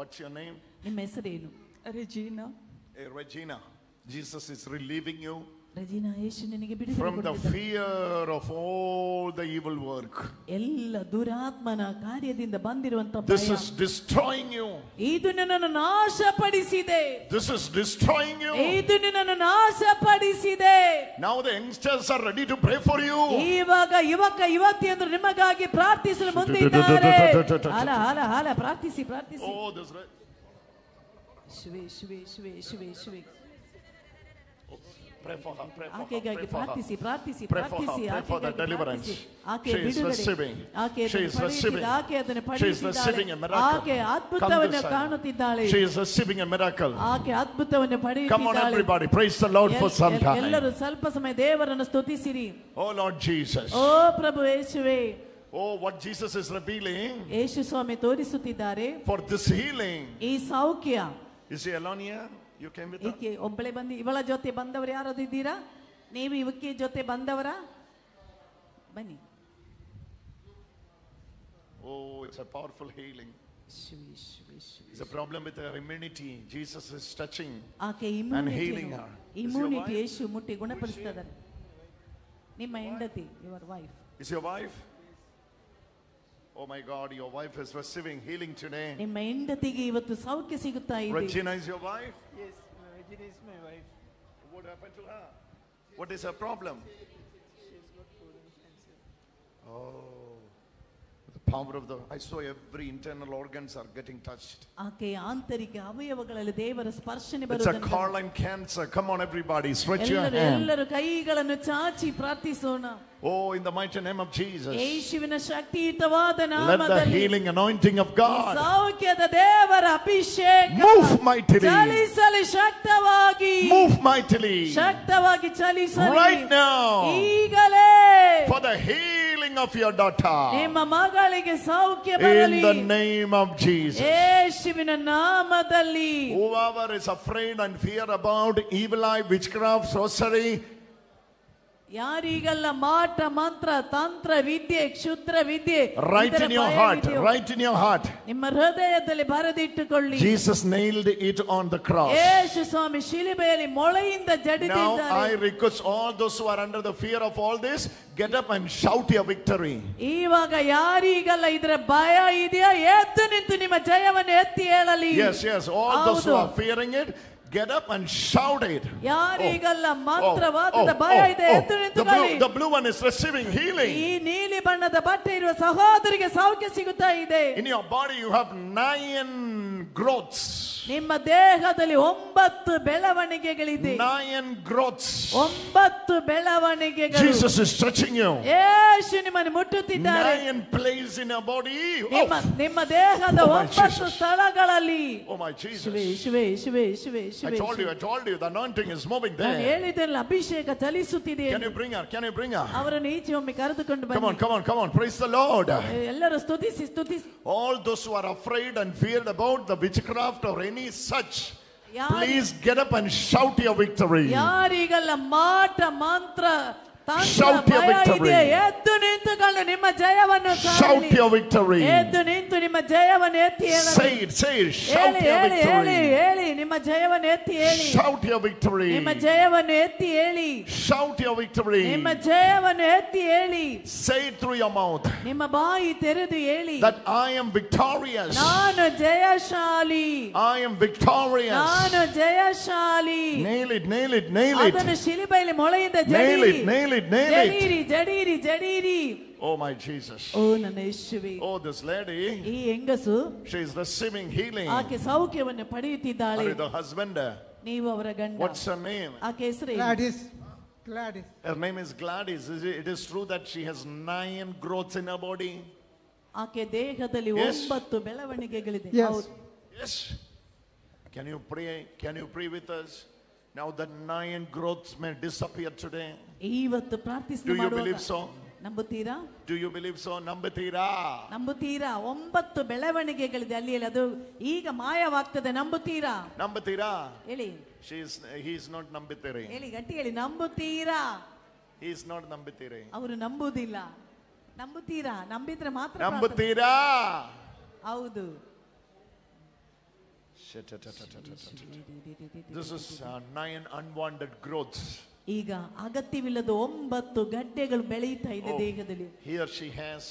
What's your name? ನಿಮ್ಮ ಹೆಸರೇನು? Regina. Hey, Regina. Jesus is relieving you Regina, ಯೇಸು ನಿನಗೆ ಬಿಡುಗಡೆ from the ಕೊಟ್ಟಿದ್ದಾನೆ. fear of all the evil work. ಎಲ್ಲ ದುರಾತ್ಮನ ಕಾರ್ಯದಿಂದ ಬಂದಿರುವಂತ This ಭಯ is destroying you. ಇದು ನಿನ್ನನ್ನು ನಾಶಪಡಿಸಿದೆ. This is destroying you. ಇದು ನಿನ್ನನ್ನು ನಾಶಪಡಿಸಿದೆ. Now the youngsters are ready to pray for you. ಇವಾಗ ಯುವತಿಯರು ನಿಮಗಾಗಿ ಪ್ರಾರ್ಥಿಸಲು ಮುಂದೆ ಇದ್ದಾರೆ. ಹಾಲ ಪ್ರಾರ್ಥಿಸಿ. Oh, this right. ಶಿವೆ Pray for her. Pray for her. ಆಕೆಗಾಗಿ ಪ್ರಾರ್ಥಿಸಿ. Pray for the deliverance. ಆಕೆ She is receiving. She is receiving. ಆಕೆ ಅದನ್ನು She is receiving a miracle. ಆಕೆ ಅದ್ಭುತವನ್ನು ಕಾಣುತ್ತಿದ್ದಾಳೆ. She is receiving a miracle. ಆಕೆ ಅದ್ಭುತವನ್ನು ಪಡೆಯುತ್ತಿದ್ದಾಳೆ. Come on everybody, praise the Lord for some time. ಎಲ್ಲರೂ ಸ್ವಲ್ಪ ಸಮಯ ದೇವರನ್ನು ಸ್ತುತಿಸಿರಿ. Oh Lord Jesus. ಓ ಪ್ರಭು ಯೇಸುವೇ. Oh, what Jesus is revealing. ಯೇಸು ಸ್ವಾಮಿ ತೋರಿಸುತ್ತಿದ್ದಾರೆ. For this healing. ಈ ಸೌಖ್ಯ. Is he alone here? You came with her? ಈಕೆ ಒಬ್ಬಳೆ ಬಂದು ಇವಳ ಜೊತೆ ಬಂದವರು ಯಾರಾದ್ರೂ ಇದ್ದೀರಾ? ನೀವು ಇವಕ್ಕೆ ಜೊತೆ ಬಂದವರ? ಬನ್ನಿ. Oh, it's a powerful healing. It's a problem with her immunity. Jesus is touching and healing her. Immunity ಯೇಸು ಮುಟ್ಟಿ ಗುಣಪಡಿಸುತ್ತಾರೆ. ನಿಮ್ಮ ಹೆಂಡತಿ, your wife. Is your wife? Oh my God, your wife is receiving healing today. ನಿಮ್ಮ ಹೆಂಡತಿಗೆ ಇವತ್ತು ಸೌಖ್ಯ ಸಿಗುತ್ತಾ ಇದೆ. Regina is your wife? Yes, Regina is my wife. What happened to her? What is her problem? She's got colon cancer. Oh, the power of the, I saw every internal organs are getting touched. ಆಕೆಯ ಆಂತರಿಕ ಅವಯವಗಳಲ್ಲಿ ದೇವರ ಸ್ಪರ್ಶನೆ It's a ಬರುವುದನ್ನು colon cancer. Come on everybody, stretch your hand. ಎಲ್ಲರೂ ಕೈಗಳನ್ನು ಚಾಚಿ ಪ್ರಾರ್ಥಿಸೋಣ. Oh, in the mighty name of Jesus. ಯೇಸುವಿನ ಶಕ್ತಿಯುತವಾದ Let the ನಾಮದಲ್ಲಿ healing anointing of God ಸೌಖ್ಯದ ದೇವರ ಅಭಿಷೇಕ move mightily. ಚಲಿಸಲಿ ಶಕ್ತವಾಗಿ. Move mightily. ಶಕ್ತವಾಗಿ ಚಲಿಸಲಿ Right now. ಈಗಲೇ For the healing of your daughter. ನಿಮ್ಮ ಮಗಳಿಗೆ ಸೌಖ್ಯ In ಬರಲಿ. the name of Jesus. ಯೇಸುವಿನ ನಾಮದಲ್ಲಿ. Whoever is afraid and fear about evil eye, witchcraft, sorcery, ಯಾರಿಗೆಲ್ಲ ಮಾಟ ಮಂತ್ರ ತಂತ್ರ ವಿದ್ಯೆ ಕ್ಷುದ್ರ ವಿದ್ಯೆ right in your heart, right in your heart. ನಿಮ್ಮ ಹೃದಯದಲ್ಲಿ ಬರೆದಿಟ್ಟುಕೊಳ್ಳಿ. Jesus nailed it on the cross. Yesu Swami ಶಿಲುಬೆಯಲ್ಲಿ ಮೊಳೆಯಿಂದ Now ಜಡಿದಿದ್ದಾರೆ. I request all those who are under the fear of all this, get up and shout your victory. ಇವಾಗ ಯಾರಿಗೆಲ್ಲ ಇದರ ಭಯ ಇದೆಯಾ ಎದ್ದು ನಿಂತು ನಿಮ್ಮ ಜಯವನ್ನು ಎತ್ತಿ ಹೇಳಲಿ. Yes, all those who are fearing it, get up and shout it. ಯಾರಿಗೆಲ್ಲ ಮಂತ್ರವಾದದ ಭಯ ಇದೆ ಎದ್ದು ನಿಂತುಕೊಳ್ಳಿ. The blue one is receiving healing. ಈ ನೀಲಿ ಬಣ್ಣದ ಬಟ್ಟೆ ಇರುವ ಸಹೋದರಿಗೆ ಸೌಖ್ಯ ಸಿಗುತ್ತಾ ಇದೆ. In your body you have 9 growths. ನಿಮ್ಮ ದೇಹದಲ್ಲಿ 9 ಬೆಳವಣಿಗೆಗಳಿದೆ. 9 growths. 9 ಬೆಳವಣಿಗೆಗಳು. Jesus is touching you. ಯೇಸು ನಿಮ್ಮನ್ನು ಮುಟ್ಟುತ್ತಿದ್ದಾರೆ. 9 places in your body. ನಿಮ್ಮ ದೇಹದ 9 ಸ್ಥಳಗಳಲ್ಲಿ. Oh my Jesus. ಶಿವೆ I told you the anointing is moving ನಾನು there. ಹೇಳಿದ್ದೆಲ್ಲ ಅಭಿಷೇಕ ಚಲಿಸುತ್ತಿದೆ. Can you bring her? ಅವರನ್ನು ಈಚೆ ಒಮ್ಮೆ ಕರೆದುಕೊಂಡು ಬನ್ನಿ. Come on, praise the Lord. ಎಲ್ಲರೂ ಸ್ತುತಿಸಿ. All those who are afraid and feared about the witchcraft or any such, please get up and shout your victory. ಯಾರಿಗೆಲ್ಲ ಮಾಟ ಮಂತ್ರ Shout your victory. ಎದ್ದು ನಿಂತುಕೊಂಡು ನಿಮ್ಮ ಜಯವನ್ನು Shout your victory. ಎದ್ದು ನಿಂತು ನಿಮ್ಮ ಜಯವನ್ನು ಎತ್ತಿ ಹೇಳಿ. Say it. Shout your victory. ಹೇಳಿ ನಿಮ್ಮ ಜಯವನ್ನು ಎತ್ತಿ ಹೇಳಿ. Shout your victory. ನಿಮ್ಮ ಜಯವನ್ನು ಎತ್ತಿ ಹೇಳಿ. Shout your victory. ನಿಮ್ಮ ಜಯವನ್ನು ಎತ್ತಿ ಹೇಳಿ. Say it through your mouth. ನಿಮ್ಮ ಬಾಯಿ ತೆರೆದು ಹೇಳಿ. That I am victorious. ನಾನು ಜಯಶಾಲಿ. I am victorious. ನಾನು ಜಯಶಾಲಿ. Nail it. ಅದನ್ನು ಶಿಲುಬೆಯಲ್ಲಿ ಮೊಳೆಯಿಂದ ಜಡೀರಿ. Oh my Jesus. ಓ ನನ್ನ ಯೇಸುವೇ. Oh, this lady, ಈ ಹೆಂಗಸು she is receiving healing. ಆಕೆ ಸೌಖ್ಯವನ್ನು ಪಡೆಯುತ್ತಿದ್ದಾಳೆ. The husband, ನೀವು ಅವರ ಗಂಡ. what's her name? ಆಕೆ ಹೆಸರು Gladys. Her name is Gladys. It is true that she has 9 growths in her body. ಆಕೆ ದೇಹದಲ್ಲಿ 9 ಬೆಳವಣಿಗೆಗಳಿದೆ. Yes. Can you pray with us? Now the 9 growths may disappear today. ಇವತ್ತು ಪ್ರಾರ್ಥನೆ ಮಾಡುವಾಗ. Do you believe so? ನಂಬುತ್ತೀರಾ? Do you believe so? ನಂಬುತ್ತೀರಾ? 9 ಬೆಳವಣಿಗೆಗಳಿದೆ ಅಲ್ಲಿ ಅದು ಈಗ ಮಾಯವಾಗ್ತದೆ. ನಂಬುತ್ತೀರಾ? ಹೇಳಿ. He is not ನಂಬುತ್ತೀರಿ. ಹೇಳಿ ಗಟ್ಟಿ ಹೇಳಿ. ನಂಬುತ್ತೀರಾ? He is not ನಂಬುತ್ತೀರಿ. ಅವರು ನಂಬುವುದಿಲ್ಲ. ನಂಬುತ್ತೀರಾ? ನಂಬಿದ್ರೆ ಮಾತ್ರ. ನಂಬುತ್ತೀರಾ? ಹೌದು. This is 9 unwanted growths. ಈಗ ಅಗತ್ಯವಿಲ್ಲದ 9 ಗಡ್ಡೆಗಳು ಬೆಳೆಯುತ್ತಾ ಇದೆ ದೇಹದಲ್ಲಿ. Here she has.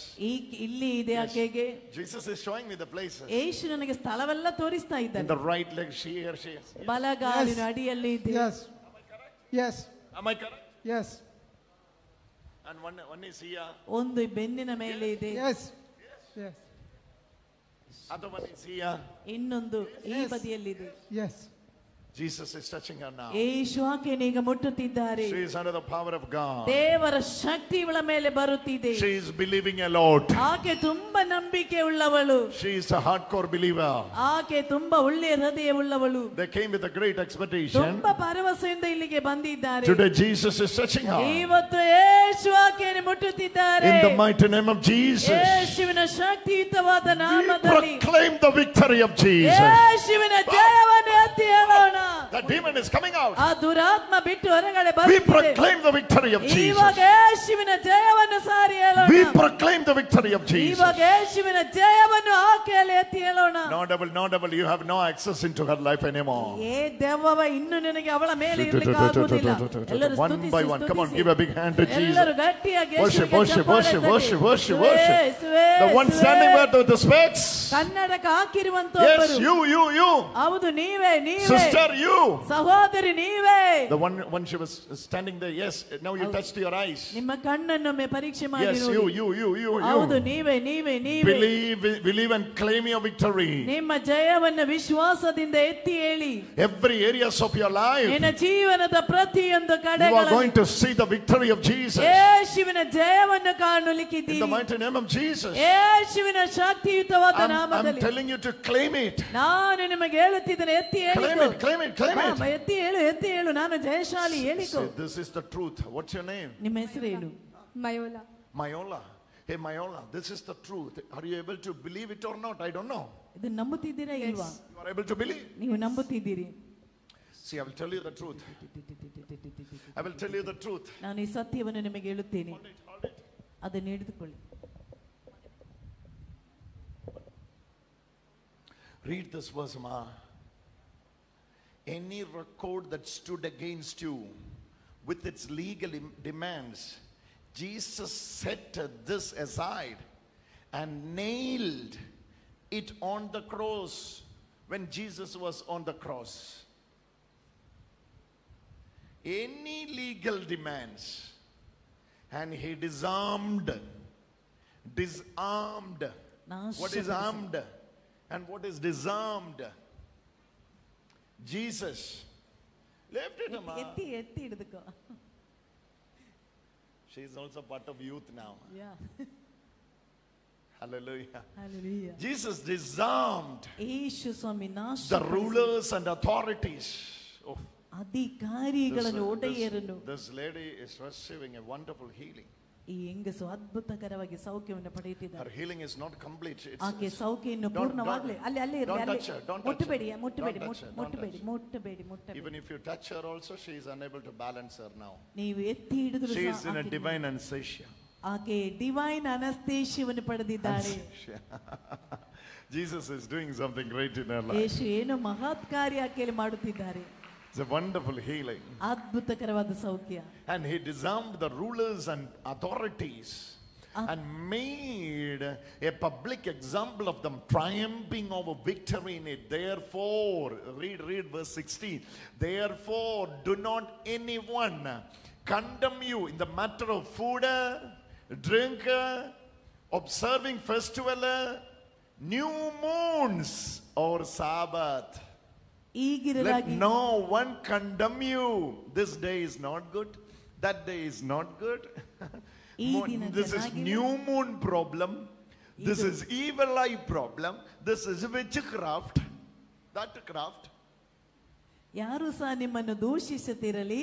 ಇಲ್ಲಿ ಇದೆ ಆಕೆಗೆ. Jesus is showing me the places. ಯೇಸು ನನಗೆ ಸ್ಥಳವೆಲ್ಲ ತೋರಿಸ್ತಾ ಇದ್ದಾನೆ. In the right leg here she is. ಬಲಗಾಲಿನ ಅಡಿಯಲ್ಲಿ ಇದೆ. Yes. Yes. Am I correct? Yes. And one is here. ಒಂದು ಬೆನ್ನಿನ ಮೇಲೆ ಇದೆ. Yes. Yes. Other one is here. ಇನ್ನೊಂದು ಈ ಬದಿಯಲ್ಲಿದೆ. Yes. Jesus is touching her now. ಯೇಸು ಆಕೆಯನ್ನು ಈಗ ಮುಟ್ಟುತ್ತಿದ್ದಾರೆ. She is under the power of God. ದೇವರ ಶಕ್ತಿ ಇವಳ ಮೇಲೆ ಬರುತ್ತಿದೆ. She is believing a lot. ಆಕೆ ತುಂಬಾ ನಂಬಿಕೆ ಉಳ್ಳವಳು. She is a hardcore believer. ಆಕೆ ತುಂಬಾ ಒಳ್ಳೆಯ ಹೃದಯವುಳ್ಳವಳು. They came with a great expectation. ತುಂಬಾ ಭರವಸೆಯಿಂದ ಇಲ್ಲಿಗೆ ಬಂದಿದ್ದಾರೆ. Today Jesus is touching her. ಇವತ್ತು ಯೇಸು ಆಕೆಯನ್ನು ಮುಟ್ಟುತ್ತಿದ್ದಾರೆ. In the mighty name of Jesus. ಯೇಸುವಿನ ಶಕ್ತಿಯುತವಾದ ನಾಮದಲ್ಲಿ proclaim the victory of Jesus. ಯೇಸುವಿನ ಜಯವನ್ನು ಎತ್ತಿ ಹೇಳೋಣ. The demon is coming out. ಆ ದುರಾತ್ಮ ಬಿಟ್ಟು ಹೊರಗಡೆ We ಬರುತ್ತಿದೆ. proclaim the victory of Jesus. ಇವಾಗ ಯೇಸುವಿನ ಜಯವನ್ನು ಸಾರಿ ಹೇಳೋಣ. We proclaim the victory of Jesus. ಇವಾಗ ಯೇಸುವಿನ ಜಯವನ್ನು ಆಕೆಯಲ್ಲಿ ಎತ್ತಿ ಹೇಳೋಣ. No devil, you have no access into her life anymore. ಏ ದೆವ್ವವ ಇನ್ನು ನಿನಗೆ ಅವಳ ಮೇಲೆ ಇರಲಿಕ್ಕೆ ಆಗುವುದಿಲ್ಲ. ಎಲ್ಲರೂ one by one, come on, give a big hand to Jesus. ಎಲ್ಲರೂ ಗಟ್ಟಿಯಾಗಿ worship. The one standing there with the specs. ಕನ್ನಡಕ ಹಾಕಿರುವಂತ Yes, you. ಹೌದು ನೀವೇ. Sister, you. ಸಹೋದರಿ ನೀವೇ. The one she was standing there. Yes, now you touched your eyes. ನಿಮ್ಮ ಕಣ್ಣನ್ನೊಮ್ಮೆ ಪರೀಕ್ಷೆ ಮಾಡಿ Yes, ನೋಡಿ. you. ಹೌದು ನೀವೇ. Believe and claim your victory. ನಿಮ್ಮ ಜಯವನ್ನು ವಿಶ್ವಾಸದಿಂದ ಎತ್ತಿ ಹೇಳಿ. Every areas of your life. ನಿನ್ನ ಜೀವನದ ಪ್ರತಿಯೊಂದು You are going ಕಡೆಗಳಲ್ಲಿ to see the victory of Jesus. ಯೇಸುವಿನ ಜಯವನ್ನು ಕಾಣಲಿಕ್ಕಿದ್ದೀರಿ. In the mighty name of Jesus. ಯೇಸುವಿನ ಶಕ್ತಿಯುತವಾದ I'm ನಾಮದಲ್ಲಿ telling you to claim it. ನಾನು ನಿಮಗೆ ಹೇಳುತ್ತಿದ್ದೇನೆ ಎತ್ತಿ ಹೇಳಿ. Claim it. ಎತ್ತಿ ಹೇಳು ನಾನು ಜಯಶಾಲಿ ಹೇಳಿಕೊ. This is the truth. What's your name? ನಿಮ್ಮ ಹೆಸರೇನು? Mayola. Hey Mayola, this is the truth. Are you able to believe it or not? I don't know. ಇದು ನಂಬುತ್ತಿದ್ದೀರಾ ಇಲ್ವಾ? You are able to believe? ನೀವು ನಂಬುತ್ತಿದ್ದೀರಿ? See, I will tell you the truth. I will tell you the truth. ನಾನು ಈ ಸತ್ಯವನ್ನು ನಿಮಗೆ ಹೇಳುತ್ತೇನೆ. ಅದನ್ನು ಹಿಡಿದುಕೊಳ್ಳಿ. Read this verse, Ma. Any record that stood against you with its legal demands, Jesus set this aside and nailed it on the cross when Jesus was on the cross. Any legal demands, and he disarmed. What is armed and what is disarmed? Jesus left it, Ma. ಎತ್ತಿ ಹಿಡಿದುಕೋ. She is also part of youth now. Yeah. Hallelujah. Hallelujah. Jesus disarmed Yesu Swami the rulers and authorities. Oh, ಅಧಿಕಾರಿಗಳನ್ನು ಒಡೆಯರನ್ನು. this lady is receiving a wonderful healing. ಈ ಹೆಂಗಸು ಅದ್ಭುತಕರವಾಗಿ ಸೌಖ್ಯವನ್ನು ಪಡೆಯುತ್ತಿದ್ದಾರೆ. Her healing is not complete. ಆಕೆ ಸೌಖ್ಯ ಇನ್ನು ಪೂರ್ಣವಾಗಲಿ. ಅಲ್ಲಿ ಮುಟ್ಟಬೇಡಿ. Even if you touch her also, she is unable to balance her now. ನೀವು ಎತ್ತಿ ಹಿಡಿದ್ರು She is in a divine anesthesia. ಆಕೆ ಡಿವೈನ್ ಅನಸ್ತೇಶಿಯನ್ನು ಪಡೆದಿದ್ದಾಳೆ. Jesus is doing something great in her life. ಯೇಸು ಏನು ಮಹತ್ ಕಾರ್ಯ ಆಕೆಯಲ್ಲಿ ಮಾಡುತ್ತಿದ್ದಾರೆ. It's a wonderful healing. ಅದ್ಭುತಕರವಾದ ಸೌಖ್ಯ. And he disarmed the rulers and authorities and made a public example of them, triumphing over victory in it. Therefore, read verse 16. Therefore, do not anyone condemn you in the matter of food, drink, observing festival, new moons, or Sabbath. Let no one condemn you. This day is not good. That day is not good. This is new moon problem. This is evil eye problem. This is witchcraft. That craft. ಯಾರು ಸಹ ನಿಮ್ಮನ್ನು ದೂಷಿಸುತ್ತಿರಲಿ,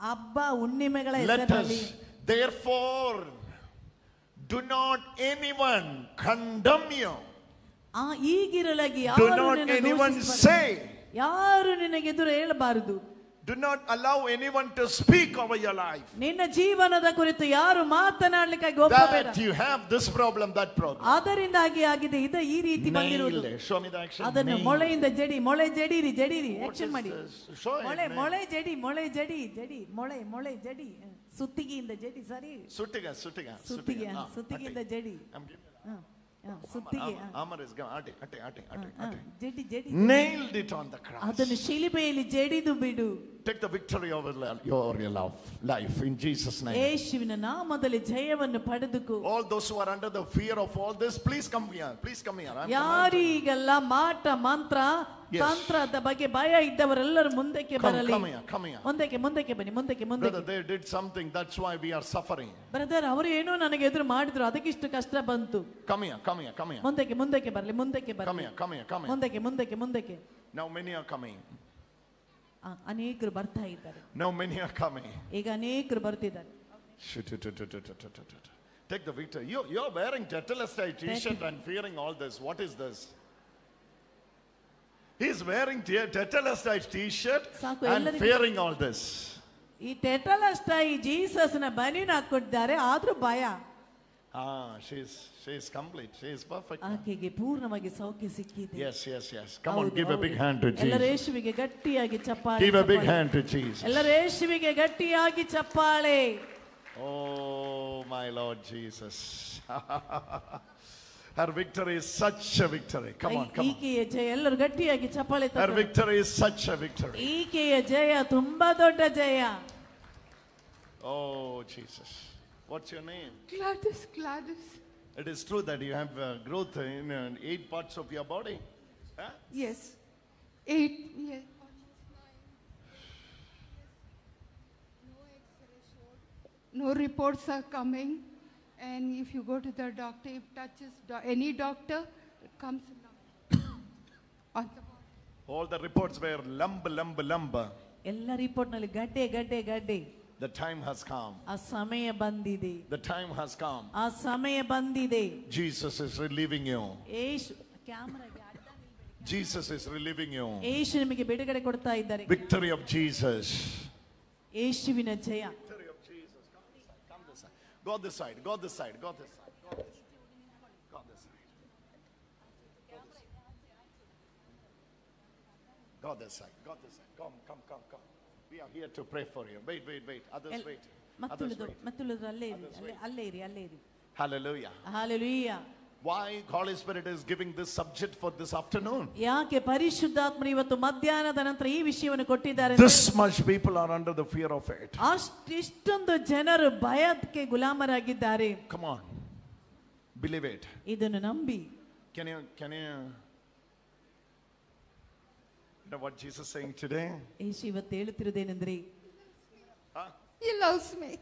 ಹಬ್ಬ ಹುಣ್ಣಿಮೆಗಳ Let ಹೆಸರಲ್ಲಿ. us therefore do not anyone condemn you. ಈಗಿರಲಾಗಿ Do not anyone say. ಯಾರು ನಿನಗೆ ಎದುರು ಹೇಳಬಾರದು. Do not allow anyone to speak over your life. ನಿನ್ನ ಜೀವನದ ಕುರಿತು ಯಾರು ಮಾತನಾಡಲಿಕ್ಕಾಗಿ ಹೋಗಬೇಡ. That you have this problem, that problem. ಅದರಿಂದಾಗಿ ಆಗಿದೆ ಇದು ಈ ರೀತಿ ಬಂದಿರುವುದು. Show me the action. ಅದನ್ನು ಮೊಳೆಯಿಂದ ಜಡಿ, ಮೊಳೆ ಜಡಿರಿ, ಜಡಿರಿ, ಆಕ್ಷನ್ ಮಾಡಿ. ಮೊಳೆ ಮೊಳೆ ಜಡಿ, ಮೊಳೆ ಜಡಿ, ಜಡಿ, ಮೊಳೆ ಮೊಳೆ ಜಡಿ, ಸುತ್ತಿಗೆಯಿಂದ ಜಡಿ, ಸರಿ. ಸುತ್ತಿಗೆ ಸುತ್ತಿಗೆಯಿಂದ ಜಡಿ. ಸುತ್ತಿಗೆ. ಜಡಿ ಜಡಿ. Nailed it on the cross. ಅದನ್ನು ಶಿಲುಬೆಯಲ್ಲಿ ಜಡಿದು ಬಿಡು. Take the victory over your life in Jesus' name. ಯೇಸುವಿನ ನಾಮದಲ್ಲಿ ಜಯವನ್ನು ಪಡೆದುಕೋ. All those who are under the fear of all this, please come here. Please come here. ಯಾರಿಗೆಲ್ಲ ಮಾಟ ಮಂತ್ರ ತಂತ್ರದ ಬಗ್ಗೆ ಭಯ ಇದ್ದವರೆಲ್ಲರೂ ಮುಂದಕ್ಕೆ ಬರಲಿ. ಮುಂದಕ್ಕೆ ಬನ್ನಿ, ಮುಂದಕ್ಕೆ. Brother, they did something, that's why we are suffering. Brother, ಅವರು ಏನೋ ನನಗೆ ಎದುರು ಮಾಡಿದ್ರು, ಅದಕ್ಕೆ ಇಷ್ಟು ಕಷ್ಟ ಬಂತು. Come here. ಮುಂದಕ್ಕೆ ಬರಲಿ, ಮುಂದಕ್ಕೆ ಬರಲಿ. ಮುಂದಕ್ಕೆ. Now many are coming. ಅನೇಕರು ಬರ್ತಾ ಇದ್ದಾರೆ. Now many are coming. ಈಗ ಅನೇಕರು ಬರ್ತಿದ್ದಾರೆ. Take the victory. You're wearing Tetelestai t-shirt and fearing all this. What is this? He's wearing Tetelestai t-shirt and fearing all this. ಈ ಟೆಟಲಸ್ಟೈ ಜೀಸಸ್ ನ ಬನಿನ ಹಾಕಿದ್ದಾರೆ, ಆದ್ರೂ ಭಯ. She is complete. She is perfect. ಆಕೆಗೆ ಪೂರ್ಣವಾಗಿ ಸೌಖ್ಯ ಸಿಕ್ಕಿದೆ. Yes. Come on, give a big hand to Jesus. ಎಲ್ಲರೂ ಯೇಸುವಿಗೆ ಗಟ್ಟಿಯಾಗಿ ಚಪ್ಪಾಳೆ. Give a big hand to Jesus. ಎಲ್ಲರೂ ಯೇಸುವಿಗೆ ಗಟ್ಟಿಯಾಗಿ ಚಪ್ಪಾಳೆ. Oh, my Lord Jesus. Her victory is such a victory. Come on. ಈಕೆಯ ಜಯ, ಎಲ್ಲರೂ ಗಟ್ಟಿಯಾಗಿ ಚಪ್ಪಾಳೆ. Her victory is such a victory. ಈಕೆಯ ಜಯ ತುಂಬಾ ದೊಡ್ಡ ಜಯ. Oh, Jesus. What's your name? Gladys. It is true that you have growth in 8 parts of your body. Huh? Yes. 8. Yes. No reports are coming. And if you go to the doctor, if touches any doctor, it comes on the body. All the reports were lump. ಎಲ್ಲ report ನಲ್ಲಿ ಗಡ್ಡೆ. The time has come. ಆ ಸಮಯ ಬಂದಿದೆ. The time has come. ಆ ಸಮಯ ಬಂದಿದೆ. Jesus is relieving you. ಯೇಸು ಕ್ಯಾಮೆರಾಗೆ ಅಡ್ಡ ನಿಲ್ಬೇಡಿ. Jesus is relieving you. ಯೇಸು ನಿಮಗೆ ಬಿಡುಗಡೆ ಕೊಡ್ತಾ ಇದ್ದಾರೆ. Victory of Jesus. ಯೇಸುವಿನ ಜಯ. Victory of Jesus. Come this side. Go this side. Go this side. Go this side. Go this side. Go this side. Go this side. Go this side. Come. We are here to pray for you. Wait. Others wait. ಮತ್ತುಳಿದ್ರು ಅಲ್ಲೇ ಇರಿ. Hallelujah. Why Holy Spirit is giving this subject for this afternoon? ಯಾಕೆ ಪರಿಶುದ್ಧಾತ್ಮರು ಇವತ್ತು ಮಧ್ಯಾಹ್ನದ ನಂತರ ಈ ವಿಷಯವನ್ನು ಕೊಟ್ಟಿದ್ದಾರೆ? This much people are under the fear of it. ಇಷ್ಟೊಂದು ಜನರು ಭಯಕ್ಕೆ ಗುಲಾಮರಾಗಿದ್ದಾರೆ. Come on. Believe it. ಇದನ್ನು ನಂಬಿ. Can you know what Jesus is saying today? ಯೇಸು ಇವತ್ತು ಹೇಳುತ್ತಿರುವುದೇನೆಂದರೆ, He loves me.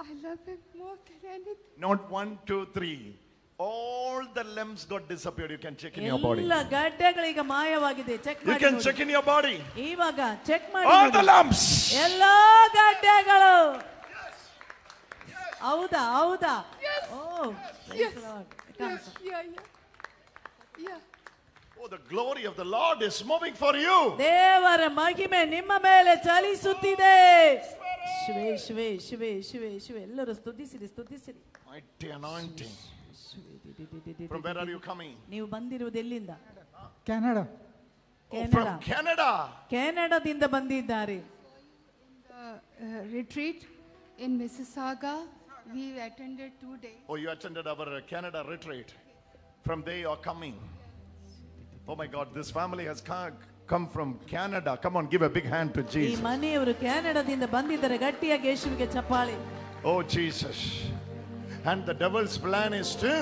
I love him more than anything. Not 1, 2, 3. All the lumps got disappeared. You can check in your body. ಎಲ್ಲ ಗಡ್ಡೆಗಳು ಈಗ ಮಾಯವಾಗಿದೆ. Check ಮಾಡಿ. You can check in your body. ಇವಾಗ check ಮಾಡಿ. All the lumps. ಎಲ್ಲ ಗಡ್ಡೆಗಳು. ಹೌದಾ? Oh, praise the Lord. Yeah. Oh, the glory of the Lord is moving for you. ದೇವರ ಮಹಿಮೆ ನಿಮ್ಮ ಮೇಲೆ ಚಲಿಸುತ್ತಿದೆ. ಶಿವೆ ಎಲ್ಲರೂ ಸ್ತುತಿಸಿರಿ. Mighty anointing. From where are you coming? ನೀವು ಬಂದಿರುವುದು ಎಲ್ಲಿಂದ? Canada. From Canada. ಕೆನಡಾದಿಂದ ಬಂದಿದ್ದಾರೆ. Retreat in Mississauga. We attended 2 days. Oh, you attended our Canada retreat. From there you are coming. Oh my God, this family has come from Canada. Come on, give a big hand to Jesus. ಈ ಮನೆಯವರು ಕೆನಡಾದಿಂದ ಬಂದಿದ್ದಾರೆ. ಗಟ್ಟಿಯಾಗಿ ಯೇಸುವಿಗೆ ಚಪ್ಪಾಳೆ. Oh Jesus. And the devil's plan is to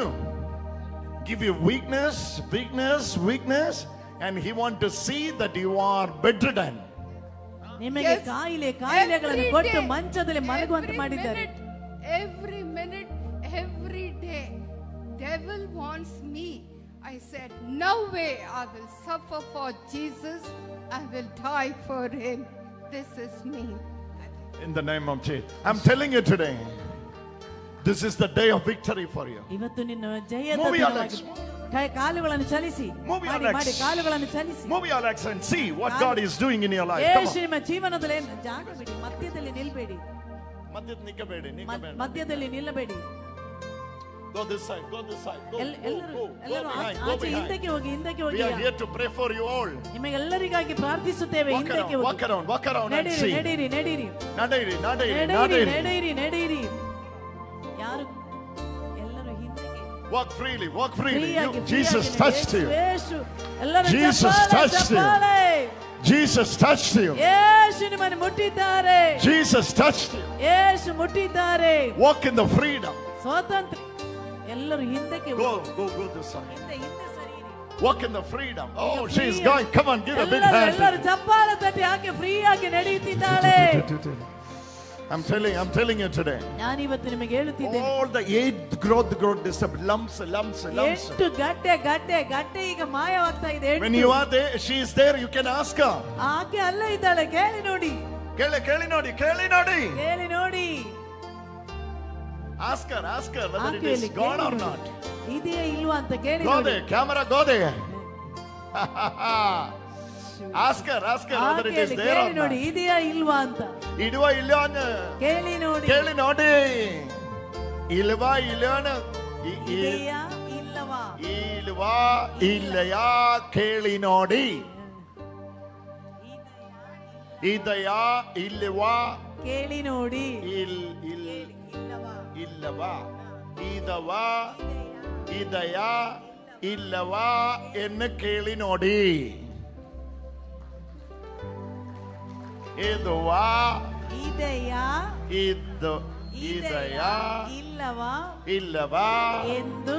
give you weakness, and he wants to see that you are bedridden. ನಿಮಗೆ ಕಾಯಿಲೆಗಳನ್ನು ಕೊಟ್ಟು ಮಂಚದಲ್ಲಿ ಮಲಗುವಂತೆ ಮಾಡಿದ್ದಾರೆ. Every minute, every day, devil wants me. I said, no way I will suffer for Jesus. I will die for him. This is me. In the name of Jesus. I'm telling you today, this is the day of victory for you. ಇವತ್ತು ನಿನ್ನ ಜಯದ Move your legs. ದಿನವಾಗಿದೆ. ಕಾಲುಗಳನ್ನು ಚಲಿಸಿ ಮಾಡಿ ಕಾಲುಗಳನ್ನು ಚಲಿಸಿ move your legs and see what God is doing in your life. ಯೇಸು ನಿಮ್ಮ ಜೀವನದಲ್ಲಿ ಜಾಗ ಬಿಡಿ, ಮಧ್ಯದಲ್ಲಿ ನಿಲ್ಲಬೇಡಿ, ಮಧ್ಯದಲ್ಲಿ ನಿಲ್ಲಬೇಡಿ. Go this side, go this side, go behind, go behind. ಹಿಂದಕ್ಕೆ ಹೋಗಿ, ಹಿಂದಕ್ಕೆ ಹೋಗಿ. We are here to pray for you all. ನಿಮಗೆಲ್ಲರಿಗಾಗಿ ಪ್ರಾರ್ಥಿಸುತ್ತೇವೆ. ಹಿಂದಕ್ಕೆ ಹೋಗಿ, walk around and see. ನಡೆಯಿರಿ. ಯಾರು ಎಲ್ಲರೂ ಹಿಂದಕ್ಕೆ. Walk freely. Jesus touched you. Jesus touched you. Jesus touched you. ಯೇಸು ನಿಮ್ಮನ್ನು ಮುಟ್ಟಿದ್ದಾರೆ. Jesus touched you. Yesu ಮುಟ್ಟಿದ್ದಾರೆ. Walk in the freedom. ಸ್ವಾತಂತ್ರ್ಯ. ಎಲ್ಲರೂ ಹಿಂದಕ್ಕೆ go this side. ಹಿಂದೆ ಸರಿಯಿರಿ. Walk in the freedom. Oh, she's going. Come on, give a big hand. ಎಲ್ಲರೂ ಚಪ್ಪಾಳೆ ತಟ್ಟಿ ಆಕೆ free ಆಗಿ ನಡೆಯುತ್ತಿದ್ದಾಳೆ. I'm telling you today. ನಾನು ಇವತ್ತು ನಿಮಗೆ ಹೇಳುತ್ತಿದ್ದೇನೆ. All the 8 growth lumps. 8 ಗಡ್ಡೆ ಈಗ ಮಾಯವಾಗ್ತಾ ಇದೆ. When you are there, she is there, you can ask her. ಆಕೆ ಅಲ್ಲೇ ಇದ್ದಾಳೆ, ಕೇಳಿ ನೋಡಿ. ಕೇಳಿ ನೋಡಿ. Ask her whether it is God or not. ಇದೆಯಾ ಇಲ್ವಾ ಅಂತ ಕೇಳಿ ನೋಡಿ. Go there, camera go there. Ask her whether it is there or not. ಇದೆಯಾ ಇಲ್ವಾ ಅಂತ. ಇಡುವ ಇಲ್ಲ ಅಂತ ಕೇಳಿ ನೋಡಿ. ಇಲ್ವಾ ಇದೆಯಾ ಇಲ್ಲವಾ ಕೇಳಿ ನೋಡಿ. ಇದೆಯಾ ಇಲ್ಲವಾ ಕೇಳಿ ನೋಡಿ. ಇದೆಯಾ ಇಲ್ಲವಾ ಎನ್ನು ಕೇಳಿ ನೋಡಿ. ಇದೆಯಾ ಇಲ್ಲವಾ ಎಂದು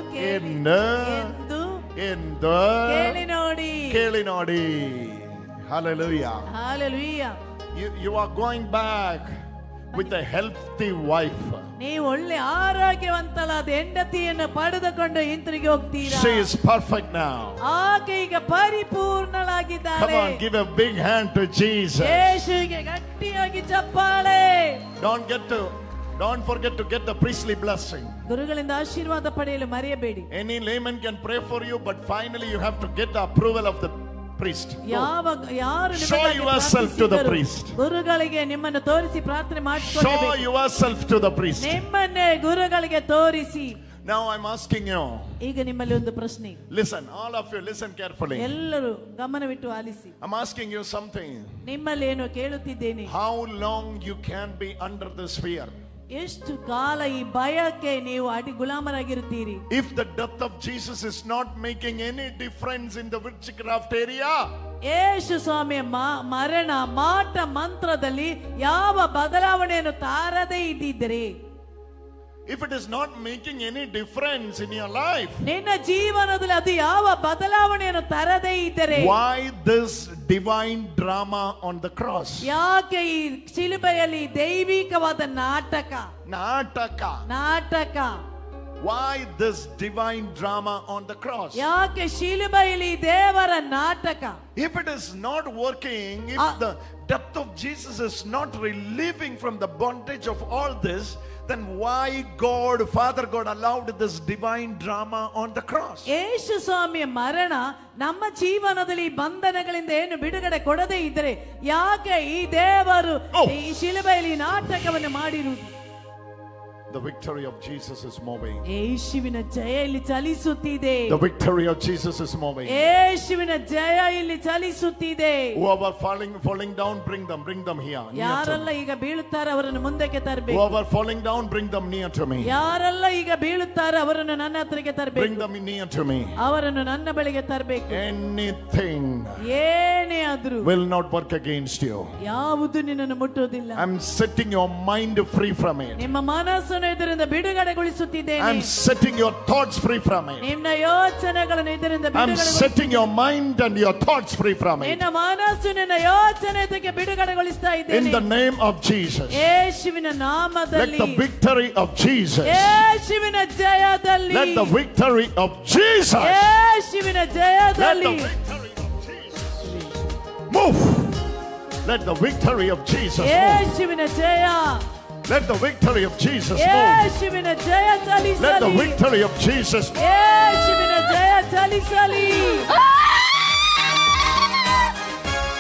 ಕೇಳಿ ನೋಡಿ. Hallelujah. You are going back with a healthy wife. ನೀವು ಒಳ್ಳೆ ಆರೋಗ್ಯವಂತಳಾದ ಹೆಂಡತಿಯನ್ನು ಪಡೆದುಕೊಂಡು ಹಿಂತಿರುಗಿ ಹೋಗ್ತೀರಾ. She is perfect now. ಆಕೆ ಈಗ ಪರಿಪೂರ್ಣಳಾಗಿದ್ದಾಳೆ. Come on, give a big hand to Jesus. ಯೇಸುವಿಗೆ ಗಟ್ಟಿಯಾಗಿ ಚಪ್ಪಾಳೆ. Don't forget to get the priestly blessing. ಗುರುಗಳಿಂದ ಆಶೀರ್ವಾದ ಪಡೆಯಲು ಮರೆಯಬೇಡಿ. Any layman can pray for you, but finally you have to get the approval of the priest. Show yourself to the priest. ಗುರುಗಳಿಗೆ ನಿಮ್ಮನ್ನು ತೋರಿಸಿ ಪ್ರಾರ್ಥನೆ ಮಾಡಿಸಿಕೊಳ್ಳಬೇಕು. Show yourself to the priest. ನಿಮ್ಮನ್ನೇ ಗುರುಗಳಿಗೆ ತೋರಿಸಿ. Now I'm asking you. ಈಗ ನಿಮ್ಮಲ್ಲಿ ಒಂದು ಪ್ರಶ್ನೆ. Listen, all of you listen carefully. ಎಲ್ಲರೂ ಗಮನವಿಟ್ಟು ಆಲಿಸಿ. I'm asking you something. ನಿಮ್ಮಲ್ಲಿ ಏನು ಕೇಳುತ್ತಿದ್ದೇನೆ. How long you can be under this fear? ಎಷ್ಟು ಕಾಲ ಈ ಭಯಕ್ಕೆ ನೀವು ಗುಲಾಮರಾಗಿರುತ್ತೀರಿ? If the death of Jesus is not making any difference in the witchcraft area, ಯೇಸು ಸ್ವಾಮಿಯ ಮರಣ ಮಾಟ ಮಂತ್ರದಲ್ಲಿ ಯಾವ ಬದಲಾವಣೆಯನ್ನು ತಾರದೇ ಇದ್ದಿದ್ದರೆ, if it is not making any difference in your life, ನಿನ್ನ ಜೀವನದಲ್ಲಿ ಅದು ಯಾವ ಬದಲಾವಣೆಯನ್ನು ತರದೇ ಇದ್ದರೆ, why this divine drama on the cross? ಯಾಕೆ ಈ ಶಿಲುಬೆಯಲ್ಲಿ ದೈವಿಕವಾದ ನಾಟಕ? Why this divine drama on the cross? ಯಾಕೆ ಶಿಲುಬೆಯಲ್ಲಿ ದೇವರ ನಾಟಕ? If it is not working, if the death of Jesus is not relieving from the bondage of all this, then why Father God allowed this divine drama on the cross? ಯೇಸು ಸ್ವಾಮಿಯ ಮರಣ ನಮ್ಮ ಜೀವನದಲ್ಲಿ ಬಂಧನಗಳಿಂದ ಏನು ಬಿಡುಗಡೆ ಕೊಡದೇ ಇದ್ದರೆ ಯಾಕೆ ಈ ದೇವರು ಈ ಶಿಲುಬೆಯಲ್ಲಿ ನಾಟಕವನ್ನು ಮಾಡಿರುವುದು? The victory of Jesus is moving. ಯೇಸುವಿನ ಜಯ ಇಲ್ಲಿ ಚಲಿಸುತ್ತಿದೆ. The victory of Jesus is moving. ಯೇಸುವಿನ ಜಯ ಇಲ್ಲಿ ಚಲಿಸುತ್ತಿದೆ. Whoever falling down, bring them here. ಯಾರೆಲ್ಲ ಈಗ ಬೀಳುತ್ತಾರೆ ಅವರನ್ನು ಮುಂದಕ್ಕೆ ತರಬೇಕು. Whoever falling down, bring them near to me. ಯಾರೆಲ್ಲ ಈಗ ಬೀಳುತ್ತಾರೆ ಅವರನ್ನು ನನ್ನ ಹತ್ತಿರಕ್ಕೆ ತರಬೇಕು. Bring them near to me. ಅವರನ್ನು ನನ್ನ ಬಳಿಗೆ ತರಬೇಕು. Anything ಏನೇ ಆದರೂ will not work against you. ಯಾವುದು ನಿನ್ನನ್ನು ಮುಟ್ಟುವುದಿಲ್ಲ. I'm setting your mind free from it. ನಿಮ್ಮ ಮನಸ್ಸನ್ನು ಇದರಿಂದ ಬಿಡುಗಡೆಗೊಳಿಸುತ್ತಿದ್ದೇನೆ. I'm setting your thoughts free from it. ನಿಮ್ಮ ಯೋಚನೆಗಳನ್ನು ಇದರಿಂದ ಬಿಡುಗಡೆಗೊಳಿಸುತ್ತಿದ್ದೇನೆ. I'm setting your mind and your thoughts free from it. ನಿನ್ನ ಮನಸ್ಸು ನಿನ್ನ ಯೋಚನೆಗೆ ಬಿಡುಗಡೆಗೊಳಿಸ್ತಾ ಇದ್ದೇನೆ. In the name of Jesus. ಯೇಸುವಿನ ನಾಮದಲ್ಲಿ. Let the victory of Jesus. ಯೇಸುವಿನ ಜಯದಲ್ಲಿ. Let the victory of Jesus. ಯೇಸುವಿನ ಜಯದಲ್ಲಿ. Let the victory of Jesus move. Let the victory of Jesus move. ಯೇಸುವಿನ ಜಯ. Let the victory of Jesus move. ಯೇಸುವಿನ ಜಯ ಚಲಿಸಲಿ. Let the victory of Jesus move. ಯೇಸುವಿನ ಜಯ ಚಲಿಸಲಿ. ಅಳಿಸಲಿ.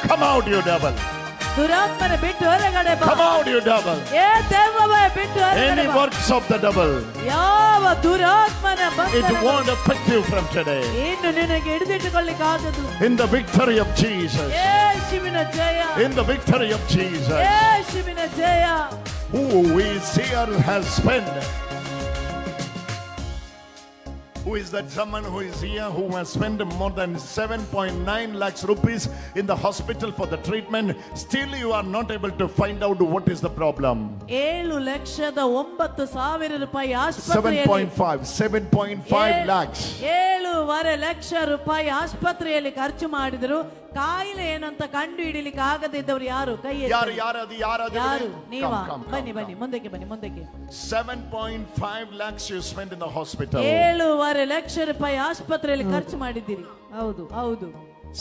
Come out, you devil. ದುರಾತ್ಮನ ಬಿಟ್ಟು ಹೊರಗಡೆ ಬಾ. Come out, you devil. ಏ ದೆವ್ವವೇ ಬಿಟ್ಟು ಹೊರಗಡೆ Any ಬಾ. works of the devil, ಯಾವ ದುರಾತ್ಮನ it ಬಂಧನ won't affect you from today. ಇನ್ನು ನಿನಗೆ ಹಿಡಿದಿಟ್ಟುಕೊಳ್ಳಿಕ್ಕಾಗದು. In the victory of Jesus. ಯೇಸುವಿನ ಜಯ. In the victory of Jesus. ಯೇಸುವಿನ ಜಯ. Who is here has spent. Who is that someone who is here who has spent more than 7.9 lakhs rupees in the hospital for the treatment? Still you are not able to find out what is the problem. 7,09,000 ರೂಪಾಯಿ ಆಸ್ಪತ್ರೆಯಲ್ಲಿ 7.5 lakhs. 7.5 lakh ರೂಪಾಯಿ ಆಸ್ಪತ್ರೆಯಲ್ಲಿ ಖರ್ಚು ಮಾಡಿದ್ರು. ಕಾಯಿಲೆ ಏನಂತ ಕಂಡು ಹಿಡಿಲಿಕ್ಕೆ ಆಗದಿದ್ದವರು ಯಾರು? ಕೈ ಎತ್ತಿ. ಯಾರು? ನೀವಾ? ಬನ್ನಿ ಮುಂದಕ್ಕೆ ಬನ್ನಿ. 7.5 lakhs you spent in the hospital. 7.5 lakh ರೂಪಾಯಿ ಆಸ್ಪತ್ರೆಯಲ್ಲಿ ಖರ್ಚು ಮಾಡಿದ್ದೀರಿ. ಹೌದು.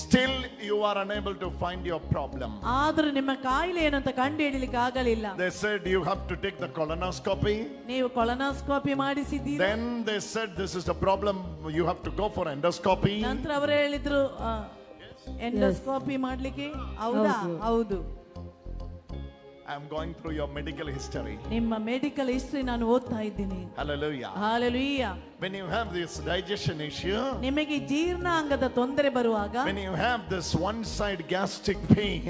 Still you are unable to find your problem. ಆದರೂ ನಿಮ್ಮ ಕಾಯಿಲೆ ಏನಂತ ಕಂಡು ಹಿಡಿಲಿಕ್ಕೆ ಆಗಲಿಲ್ಲ. They said you have to take the colonoscopy. ನೀವು colonoscopy ಮಾಡಿಸಿದ್ದೀರಿ. Then they said this is the problem, you have to go for endoscopy. ನಂತರ ಅವರು ಹೇಳಿದ್ರು ಎಂಡೋಸ್ಕೋಪಿ ಮಾಡ್ಲಿಕ್ಕೆ. ಹೌದಾ? ಹೌದು. I am going through your medical history. ನಿಮ್ಮ ಮೆಡಿಕಲ್ ಹಿಸ್ಟರಿ ನಾನು ಓದ್ತಾ ಇದ್ದೀನಿ. Hallelujah. When you have this digestion issue, ನಿಮಗೆ ಜೀರ್ಣಾಂಗದ ತೊಂದರೆ ಬರುವಾಗ, when you have this one side gastric pain,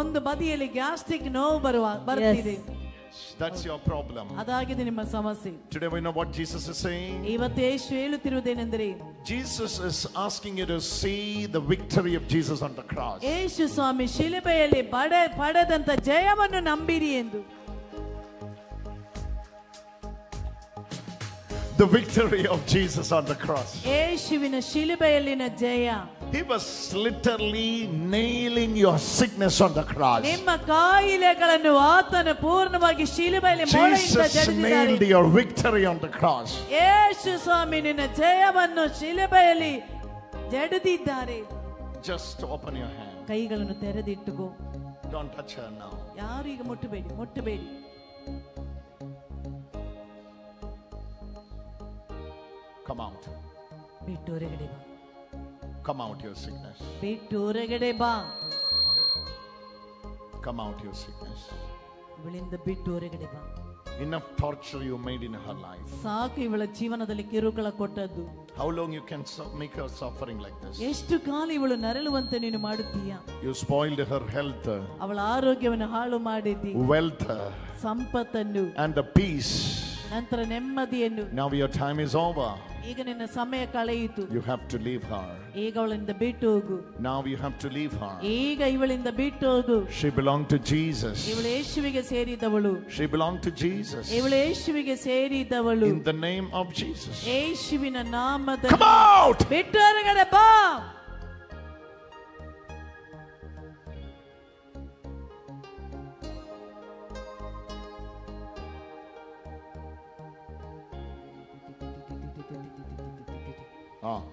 ಒಂದು ಬದಿಯಲ್ಲಿ ಗ್ಯಾಸ್ಟ್ರಿಕ್ ನೋವು ಬರ್ತಿದೆ. That's your problem. ಅದಾಗಿದೆ ನಿಮ್ಮ ಸಮಸ್ಯೆ. Today we know what Jesus is saying. ಇವತ್ತು ಯೇಸು ಹೇಳುತ್ತಿರುವುದೇನೆಂದರೆ, Jesus is asking you to see the victory of Jesus on the cross. ಯೇಸು ಸ್ವಾಮಿ ಶಿಲುಬೆಯಲ್ಲಿ ಪಡೆದಂತ ಜಯವನ್ನು ನಂಬಿರಿ ಎಂದು. The victory of Jesus on the cross. ಯೇಸುವಿನ ಶಿಲುಬೆಯಲ್ಲಿನ ಜಯ. He was literally nailing your sickness on the cross. ನಿಮ್ಮ ಕಾಯಿಲೆಗಳನ್ನು ಆತನು ಪೂರ್ಣವಾಗಿ ಶಿಲುಬೆಯಲ್ಲಿ ಮೊಳೆಯಿಂದ Jesus nailed your victory on the cross. ಯೇಸು ಸ್ವಾಮಿ ನಿನ್ನ ಜಯವನ್ನು ಶಿಲುಬೆಯಲ್ಲಿ ಜಡಿದಿದ್ದಾರೆ. Just open your hand. ಕೈಗಳನ್ನು ತೆರೆದಿಟ್ಟುಕೋ. Don't touch her now. ಯಾರು ಈಗ ಮುಟ್ಟಬೇಡಿ. Come out. ಬಿಟ್ಟು ಹೊರಗಡೆ ಬಾ. Come out your sickness. ಬಿಟ್ಟು ಹೊರಗಡೆ ಬಾ. Come out your sickness. ಇವಳಿಂದ ಬಿಟ್ಟು ಹೊರಗಡೆ ಬಾ. Enough torture you made in her life. ಸಾಕು ಇವಳ ಜೀವನದಲ್ಲಿ ಕಿರುಕುಳ ಕೊಟ್ಟದ್ದು. How long you can make her suffering like this? ಎಷ್ಟು ಕಾಲ ಇವಳು ನರಳುವಂತೆ ನೀನು ಮಾಡುತ್ತೀಯಾ? You spoiled her health. ಅವಳ ಆರೋಗ್ಯವನ್ನು ಹಾಳು ಮಾಡಿದ್ದಿ. Wealth. ಸಂಪತ್ತನ್ನು. And the peace. ನಂತರ ನೆಮ್ಮದಿಯನ್ನು. Now your time is over. ಈಗ ನಿನ್ನ ಸಮಯ ಕಳೆಯಿತು. You have to leave her. ಈಗ ಅವಳಿಂದ ಬಿಟ್ಟು ಹೋಗು. Now you have to leave her. ಈಗ ಇವಳಿಂದ ಬಿಟ್ಟು ಹೋಗು. She belonged to Jesus. ಇವಳು ಯೇಸುವಿಗೆ ಸೇರಿದವಳು. She belonged to Jesus. ಇವಳು ಯೇಸುವಿಗೆ ಸೇರಿದವಳು. In the name of Jesus. ಯೇಸುವಿನ ನಾಮದಲ್ಲಿ. Come out. ಬಿಟ್ಟು ಹೊರಗಡೆ ಬಾ.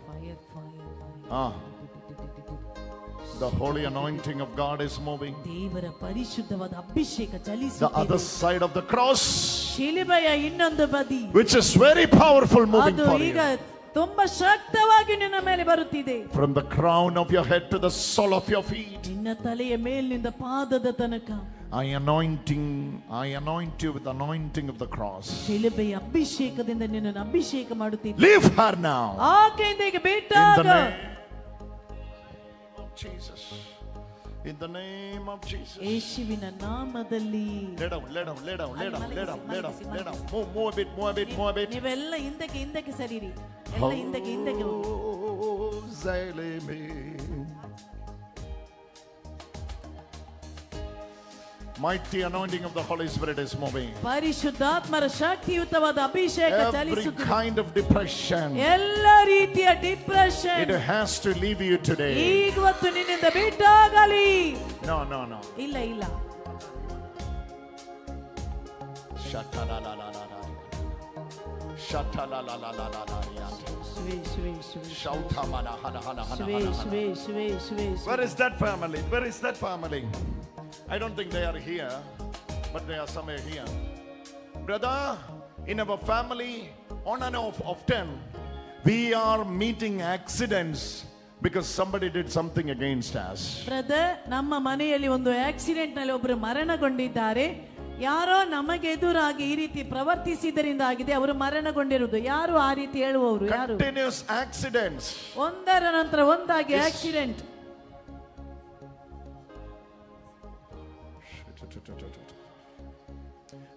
Fire. The holy anointing of God is moving. ದೇವರ ಪರಿಶುದ್ಧವಾದ ಅಭಿಷೇಕ ಚಲಿಸುತ್ತಿದೆ. The other side of the cross, ಶಿಲುಬೆಯ ಇನ್ನೊಂದು ಬದಿ, which is very powerful, moving for you. ಅದು ಈಗ ತುಂಬಾ ಶಕ್ತವಾಗಿ ನಿನ್ನ ಮೇಲೆ ಬರುತ್ತಿದೆ. From the crown of your head to the sole of your feet. ನಿನ್ನ ತಲೆಯ ಮೇಲಿನಿಂದ ಪಾದದ ತನಕ. I anoint you with the anointing of the cross. ಶಿಲುಬೆಯ ಅಭಿಷೇಕದಿಂದ ನಿನ್ನನ್ನು ಅಭಿಷೇಕ ಮಾಡುತ್ತಿದ್ದೆ. Leave her now. ಆಕೆಯಿಂದ ಈಗ ಬಿಟ್ಟಾಗ. Jesus. In the name of Jesus. ಯೇಸುವಿನ ನಾಮದಲ್ಲಿ. Lay down. Move a bit. ನೀವೆಲ್ಲ ಹಿಂದಕ್ಕೆ ಸರಿರಿ. ಎಲ್ಲ ಹಿಂದಕ್ಕೆ ಹೋಗಿ. Mighty anointing of the Holy Spirit is moving. ಪರಿಶುದ್ಧಾತ್ಮರ ಶಕ್ತಿಯುತವಾದ ಅಭಿಷೇಕ ಚಲಿಸುತ್ತಿದೆ. Every kind of depression, ಎಲ್ಲ ರೀತಿಯ depression, it has to leave you today. ಇವತ್ತು ನಿನ್ನಿಂದ ಬಿಟ್ಟಾಗಲಿ. No. ಇಲ್ಲ. Where is that family? I don't think they are here, but they are somewhere here. Brother, in our family, on and off often, We are meeting accidents because somebody did something against us. Brother, ನಮ್ಮ ಮನೆಯಲ್ಲಿ ಒಂದು accident ನಲ್ಲಿ ಒಬ್ಬರು ಮರಣಗೊಂಡಿದ್ದಾರೆ. ಯಾರೋ ನಮಗೆ ಎದುರಾಗಿ ಈ ರೀತಿ ಪ್ರವರ್ತಿಸಿದರಿಂದ ಆಗಿದೆ ಅವರು ಮರಣಗೊಂಡಿರುವುದು. ಯಾರು ಆ ರೀತಿ ಹೇಳುವವರು? ಯಾರು? Continuous accidents. ಒಂದರ ನಂತರ ಒಂದಾಗಿ accident.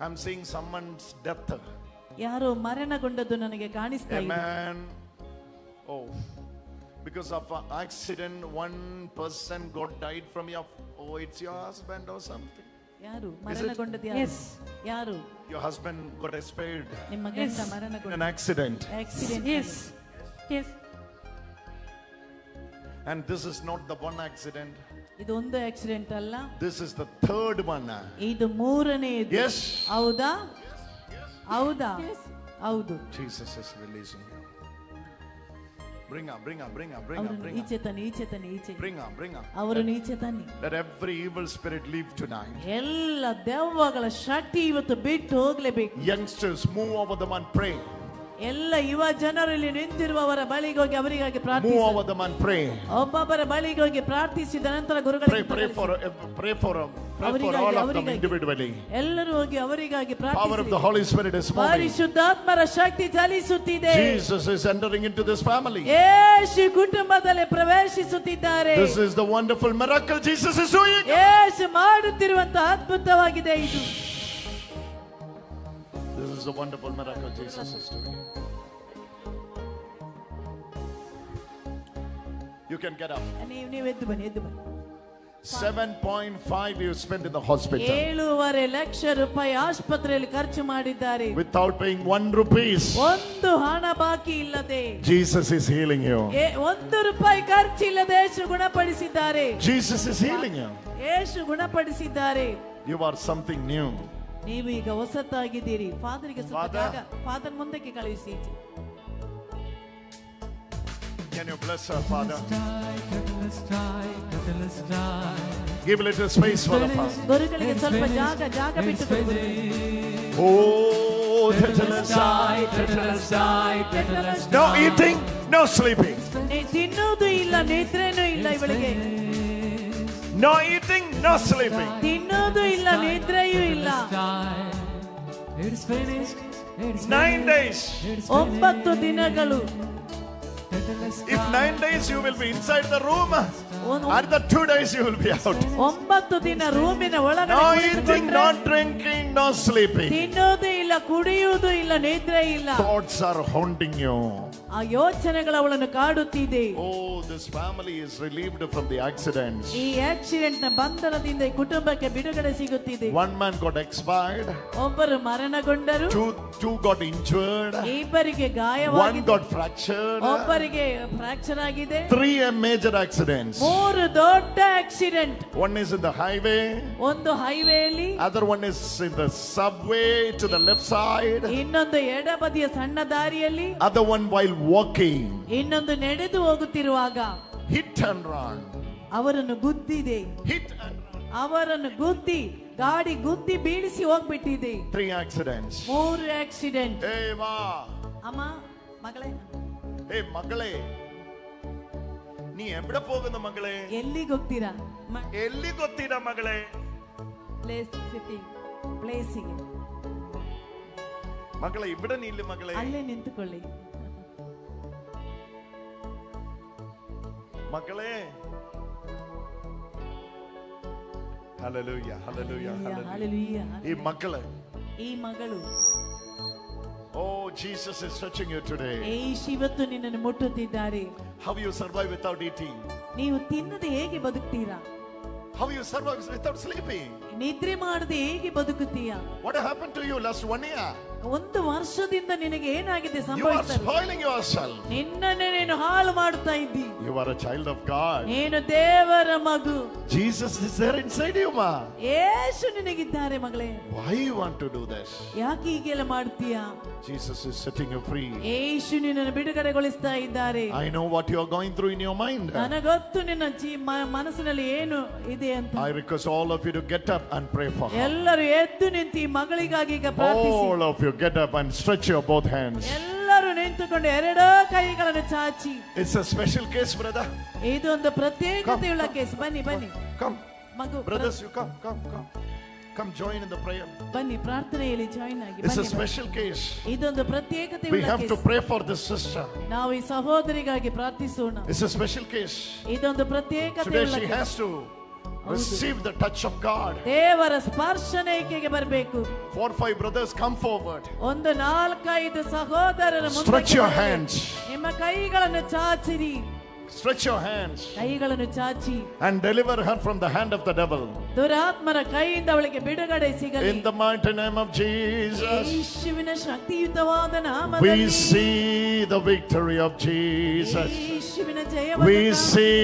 I'm seeing someone's death. ಯಾರೋ ಮರಣಗೊಂಡದ್ದು ನನಗೆ ಕಾಣಿಸ್ತಾ ಇದೆ. Amen. Oh, because of an accident, one person got died from your. Oh, it's your husband or something. ಯಾರು ಮರಣಗೊಂಡದ್ದು? ಯಾರು? ಯಾರು? Your husband got expired. ನಿಮ್ಮ ಗಂಡ ಮರಣಗೊಂಡ. An accident. Accident. Yes. And this is not the one accident. ಇದು ಒಂದು accident ಅಲ್ಲ. This is the third one. ಇದು ಮೂರನೆಯದು. Yes. ಹೌದಾ? ಹೌದಾ? ಹೌದು. Jesus is releasing you. Bring her. ಈಚೆ ತನ್ನಿ. Bring her. ಅವರನ್ನು ಈಚೆ ತನ್ನಿ. Let every evil spirit leave tonight. ಎಲ್ಲ ದೆವ್ವಗಳ ಶಕ್ತಿ ಇವತ್ತು ಬಿಟ್ಟು ಹೋಗಲೇಬೇಕು. Youngsters, move over them and pray. ಎಲ್ಲ ಯುವ ಜನರಲ್ಲಿ ನಿಂತಿರುವವರ ಬಳಿಗೆ ಹೋಗಿ ಅವರಿಗಾಗಿ ಪ್ರಾರ್ಥಿಸಿ. Move over them and pray. ಒಬ್ಬೊಬ್ಬರ ಬಳಿಗೆ ಹೋಗಿ ಪ್ರಾರ್ಥಿಸಿದ ನಂತರ ಗುರುಗಳಿಗೆ pray for all of them individually. ಎಲ್ಲರೂ ಹೋಗಿ ಅವರಿಗಾಗಿ ಪ್ರಾರ್ಥಿಸಿ. Power of the Holy Spirit is moving. ಪರಿಶುದ್ಧಾತ್ಮರ ಶಕ್ತಿ ಚಲಿಸುತ್ತಿದೆ. Jesus is entering into this family. ಯೇಸು ಕುಟುಂಬದಲ್ಲಿ ಪ್ರವೇಶಿಸುತ್ತಿದ್ದಾರೆ. This is the wonderful miracle Jesus is doing. ಯೇಸು ಮಾಡುತ್ತಿರುವಂತಹ ಅದ್ಭುತವಾಗಿದೆ ಇದು. This is a wonderful miracle Jesus is doing. You can get up. ನೀವು ಎದ್ದು ಬನ್ನಿ. 7.5 you spent in the hospital. 7.5 lakh ರೂಪಾಯಿ ಆಸ್ಪತ್ರೆಯಲ್ಲಿ ಖರ್ಚು ಮಾಡಿದ್ದಾರೆ. Without paying 1 rupee. ಒಂದು ಹಣ ಬಾಕಿ ಇಲ್ಲದೆ. Jesus is healing you. 1 ರೂಪಾಯಿ ಖರ್ಚಿಲ್ಲದೆ ಯೇಸು ಗುಣಪಡಿಸಿದ್ದಾರೆ. Jesus is healing you. Yesu ಗುಣಪಡಿಸಿದ್ದಾರೆ. You are something new. ನೀವು ಈಗ ಹೊಸತಾಗಿದ್ದೀರಿ. ಫಾದರ್ಗೆ ಸ್ವಲ್ಪ ಜಾಗ. ಫಾದರ್ ಮುಂದಕ್ಕೆ ಕಳುಹಿಸಿ. Can you bless her, Father? Give a little space for the Father. ಗುರುಗಳಿಗೆ ಸ್ವಲ್ಪ ಜಾಗ ಬಿಟ್ಟು ಕೊಡಿ. Oh, no eating, no sleeping. ತಿನ್ನುವುದು ಇಲ್ಲ, ನಿದ್ರೆನೂ ಇಲ್ಲ ಇವಳಿಗೆ. No eating, no sleeping. ತಿನ್ನುವುದು ಇಲ್ಲ, ನಿದ್ರೆಯೂ ಇಲ್ಲ. 9 days. 9 ದಿನಗಳು. If 9 days you will be inside the room, and the 2 days you will be out. 9 ದಿನ ರೂಮಿನ ಒಳಗಡೆ. No eating, no drinking, no sleeping. ತಿನ್ನುವುದು ಇಲ್ಲ, ಕುಡಿಯುವುದು ಇಲ್ಲ, ನಿದ್ರೆ ಇಲ್ಲ. Thoughts are haunting you. ಆ ಯೋಚನೆಗಳು ಅವಳನ್ನು ಕಾಡುತ್ತಿದೆ. Oh, this family is relieved from the accidents. ಈ ಆಕ್ಸಿಡೆಂಟ್ ನ ಬಂಧನದಿಂದ ಈ ಕುಟುಂಬಕ್ಕೆ ಬಿಡುಗಡೆ ಸಿಗುತ್ತಿದೆ. 1 man got expired. ಒಬ್ಬರು ಮರಣಗೊಂಡರು. 2 got injured. ಇಬ್ಬರಿಗೆ ಗಾಯವಾಗಿದೆ. 1 got fractured. ಒಬ್ಬರಿಗೆ ಫ್ರಾಕ್ಚರ್ ಆಗಿದೆ. 3 major accidents. 3 ದೊಡ್ಡ accident. One is in the highway. ಒಂದು ಹೈವೇಲಿ. Other one is in the subway to the left side. ಇನ್ನೊಂದು ಎಡಬದಿಯ ಸಣ್ಣ ದಾರಿಯಲ್ಲಿ. Other one while walking. ಇನ್ನೊಂದು ನಡೆದು ಹೋಗುತ್ತಿರುವಾಗ. Hit and run. ಅವರನ್ನು ಗುದ್ದಿದೆ. Hit and run. ಅವರನ್ನು ಗುದ್ದಿ ಗಾಡಿ ಗುದ್ದಿ ಬೀಳಿಸಿ ಹೋಗ್ಬಿಟ್ಟಿದೆ. 3 accidents. 3 ಆಕ್ಸಿಡೆಂಟ್. Hey ma. ಅಮ್ಮ ಮಗಳೇ. Hey ಮಗಳೇ. ನೀ ಎവിടെ ಹೋಗುದು ಮಗಳೇ? ಎಲ್ಲಿಗೆ ಹೋಗ್ತೀರಾ? ಎಲ್ಲಿಗೆ ಹೋಗ್ತೀರಾ ಮಗಳೇ? ಪ್ಲೇಸಿಗೆ. ಮಗಳೇ ഇവിടെ ನಿಲ್ಲ ಮಗಳೇ. ಅಲ್ಲೇ ನಿಂತುಕೊಳ್ಳಿ. ಮಗಳೇ. Hallelujah, hallelujah, hallelujah. ಈ ಮಗಳು. Oh, Jesus is touching you today. ಯೇಸು ಇವತ್ತು ನಿನ್ನನ್ನು ಮುಟ್ಟುತ್ತಿದ್ದಾರೆ. How you survive without eating? ನೀವು ತಿನ್ನದೆ ಹೇಗೆ ಬದುಕ್ತೀರಾ? How you survive without sleeping? ನಿದ್ರೆ ಮಾಡದೆ ಹೇಗೆ ಬದುಕುತ್ತೀಯಾ? What happened to you last 1 year? 1 ವರ್ಷದಿಂದ ನಿನಗೆ ಏನಾಗಿದೆ ಸಂಭವಿಸಿದೆ? You are spoiling yourself. ನಿನ್ನನ್ನೇ ನೀನು ಹಾಳು ಮಾಡ್ತಾ ಇದ್ದೀ. You are a child of God. ನೀನು ದೇವರ ಮಗು. Jesus is there inside you, ma. ಯೇಸು ನಿನಗಿದ್ದಾರೆ ಮಗಳೇ. Why you want to do this? ಯಾಕೆ ಹೀಗೆಲ್ಲ ಮಾಡ್ತೀಯಾ? Jesus is setting you free. ಯೇಸು ನಿನ್ನನ್ನು ಬಿಡುಗಡೆಗೊಳಿಸ್ತಾ ಇದ್ದಾರೆ. I know what you are going through in your mind. ನನಗೊತ್ತು ನಿನ್ನ ಮನಸ್ಸಿನಲ್ಲಿ ಏನು ಇದೆ ಅಂತ. I request all of you to get up and pray for her. ಎಲ್ಲರೂ ಎದ್ದು ನಿಂತು ಈ ಮಗಳಿಗಾಗಿ ಈಗ ಪ್ರಾರ್ಥಿಸಿ. All of you get up and stretch your both hands. ಎಲ್ಲರೂ ನಿಂತುಕೊಂಡು ಎರಡೂ ಕೈಗಳನ್ನು ಚಾಚಿ. It's a special case, brother. ಇದೊಂದು ಪ್ರತ್ಯೇಕತೆಯುಳ್ಳ ಕೇಸ್. ಬನ್ನಿ ಬನ್ನಿ. Come. ಮಗು. Brothers, you come. Come join in the prayer. ಬನ್ನಿ ಪ್ರಾರ್ಥನೆಯಲ್ಲಿ ಜಾಯಿನ್ ಆಗಿ. It's a special case. ಇದೊಂದು ಪ್ರತ್ಯೇಕತೆಯುಳ್ಳ case. We have to pray for this sister. ನಾವು ಈ ಸಹೋದರಿಗಾಗಿ ಪ್ರಾರ್ಥಿಸೋಣ. It's a special case. ಇದೊಂದು ಪ್ರತ್ಯೇಕತೆಯುಳ್ಳ case. Today she has to receive the touch of God. ದೇವರ ಸ್ಪರ್ಶನೆಗೆ ಬರಬೇಕು. 4-5 brothers come forward. ಒಂದು 4-5 ಸಹೋದರರ ಮುಂದೆ stretch your hands. ನಿಮ್ಮ ಕೈಗಳನ್ನು ಚಾಚಿರಿ. Stretch your hands ಕೈಗಳನ್ನು ಚಾಚಿ and deliver her from the hand of the devil. ದುರಾತ್ಮರ ಕೈಯಿಂದ ಅವಳಿಗೆ ಬಿಡುಗಡೆ ಸಿಗಲಿ. In the mighty name of Jesus. ಯೇಸುವಿನ ಶಕ್ತಿಯುತವಾದ ನಾಮದಲ್ಲಿ. We see the victory of Jesus. ಯೇಸುವಿನ ಜಯವನ್ನು. We see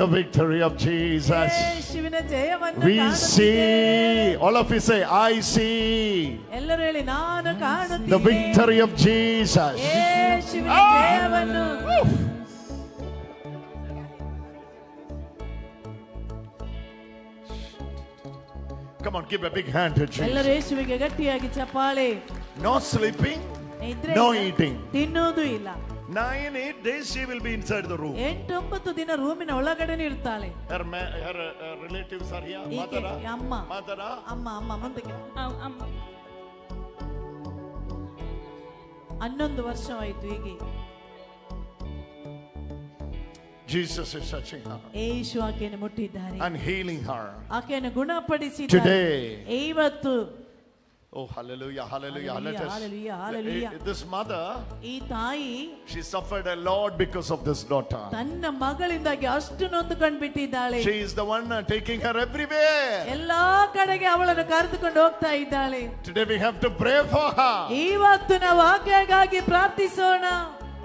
the victory of Jesus. ಯೇಸುವಿನ ಜಯವನ್ನು we see. All of you say, I see. ಎಲ್ಲರೂ ಹೇಳಿ ನಾನು ಕಾಣುತ್ತೇನೆ. The victory of Jesus. ಯೇಸುವಿನ ಜಯವನ್ನು. Come on, give a big hand to Jesus. ಎಲ್ಲರೂ ಯೇಸುವಿಗೆ ಗಟ್ಟಿಯಾಗಿ ಚಪ್ಪಾಳೆ. No sleeping, no eating. ತಿನ್ನೋದು ಇಲ್ಲ. 9-8 days she will be inside the room. 8-9 ದಿನ ರೂಮಿನ ಒಳಗಡೆನೇ ಇರ್ತಾಳೆ. Her relatives are here. Mother. ಅಮ್ಮ ಮುಂದಕ್ಕೆ. 11 ವರ್ಷವಾಯಿತು ಹೀಗೆ. Jesus is touching her. ಯೇಸು ಆಕೆಯನ್ನು ಮುಟ್ಟಿದ್ದಾರೆ. And healing her. ಆಕೆಯನ್ನು ಗುಣಪಡಿಸಿದ್ದಾರೆ. Today. ಇವತ್ತು. Oh, hallelujah, hallelujah, hallelujah. This mother, ಈ ತಾಯಿ, she suffered a lot because of this daughter. ತನ್ನ ಮಗಳಿಂದಾಗಿ ಅಷ್ಟು ನೊಂದುಕೊಂಡು ಬಿಟ್ಟಿದ್ದಾಳೆ. She is the one taking her everywhere. ಎಲ್ಲಾ ಕಡೆಗೆ ಅವಳನ್ನು ಕರೆದುಕೊಂಡು ಹೋಗ್ತಾ ಇದ್ದಾಳೆ. Today we have to pray for her. ಇವತ್ತು ನಾವು ಆಕೆಗಾಗಿ ಪ್ರಾರ್ಥಿಸೋಣ.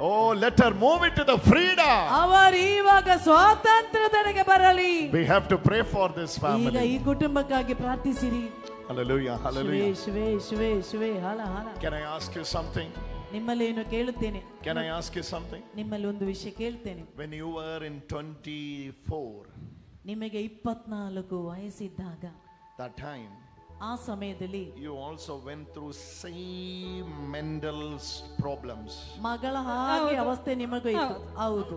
Oh, let her move into the freedom. ಅವರು ಇವಾಗ ಸ್ವಾತಂತ್ರ್ಯದೆಡೆಗೆ ಬರಲಿ. We have to pray for this family. ಈಗ ಈ ಕುಟುಂಬಕ್ಕಾಗಿ ಪ್ರಾರ್ಥಿಸಿರಿ. Hallelujah, hallelujah. ಶಿವೇ ಹಲ. Can I ask you something? ನಿಮ್ಮಲ್ಲಿ ಏನು ಕೇಳುತ್ತೇನೆ. Can I ask you something? ನಿಮ್ಮಲ್ಲಿ ಒಂದು ವಿಷಯ ಕೇಳ್ತೇನೆ. When you were in 24, ನಿಮಗೆ 24 ವಯಸ್ಸಿದ್ದಾಗ, that time, ಆ ಸಮಯದಲ್ಲಿ you also went through same mental problems. ಮಗಳ ಹಾಗೆ ಅವಸ್ಥೆ ನಿಮಗೂ ಇತ್ತು. ಹೌದು.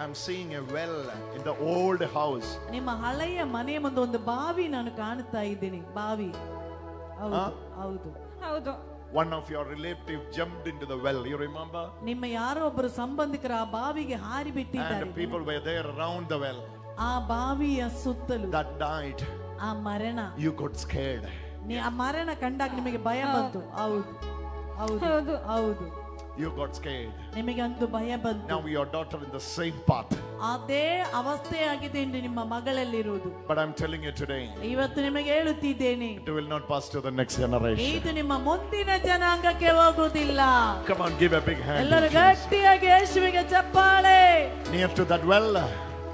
I'm seeing a well in the old house. ನಿಮ್ಮ ಹಳೆಯ ಮನೆಯ ಮುಂದೆ ಒಂದು ಬಾವಿ ನಾನು ಕಾಣುತ್ತಾ ಇದ್ದೀನಿ. ಬಾವಿ. ಹೌದು. One of your relatives jumped into the well. You remember? ನಿಮ್ಮ ಯಾರೋ ಒಬ್ಬರು ಸಂಬಂಧಿಕರು ಆ ಬಾವಿಗೆ ಹಾರಿ ಬಿಟ್ಟಿದ್ದಾರೆ. And people were there around the well. ಆ ಬಾವಿಯ ಸುತ್ತಲೂ. That died. ಆ ಮರಣ. You got scared. ಆ ಮರಣ ಕಂಡಾಗ ನಿಮಗೆ ಭಯ ಬಂತು. ಹೌದು. You got scared. ನಿಮಗೆ ಒಂದು ಭಯ ಬಂತು. Now your daughter in the same path. ಅದೇ ಅವಸ್ಥೆ ಆಗಿದೆ ಎಂದು ನಿಮ್ಮ ಮಗಳಲ್ಲಿರುವುದು. But I'm telling you today. ಇವತ್ತು ನಿಮಗೆ ಹೇಳುತ್ತಿದ್ದೇನೆ. It will not pass to the next generation. ಇದು ನಿಮ್ಮ ಮುಂದಿನ ಜನಾಂಗಕ್ಕೆ ಹೋಗುವುದಿಲ್ಲ. Come on, give a big hand. ಎಲ್ಲರೂ ಗಟ್ಟಿಯಾಗಿ ಯೇಸುವಿಗೆ ಚಪ್ಪಾಳೆ. Near to that well.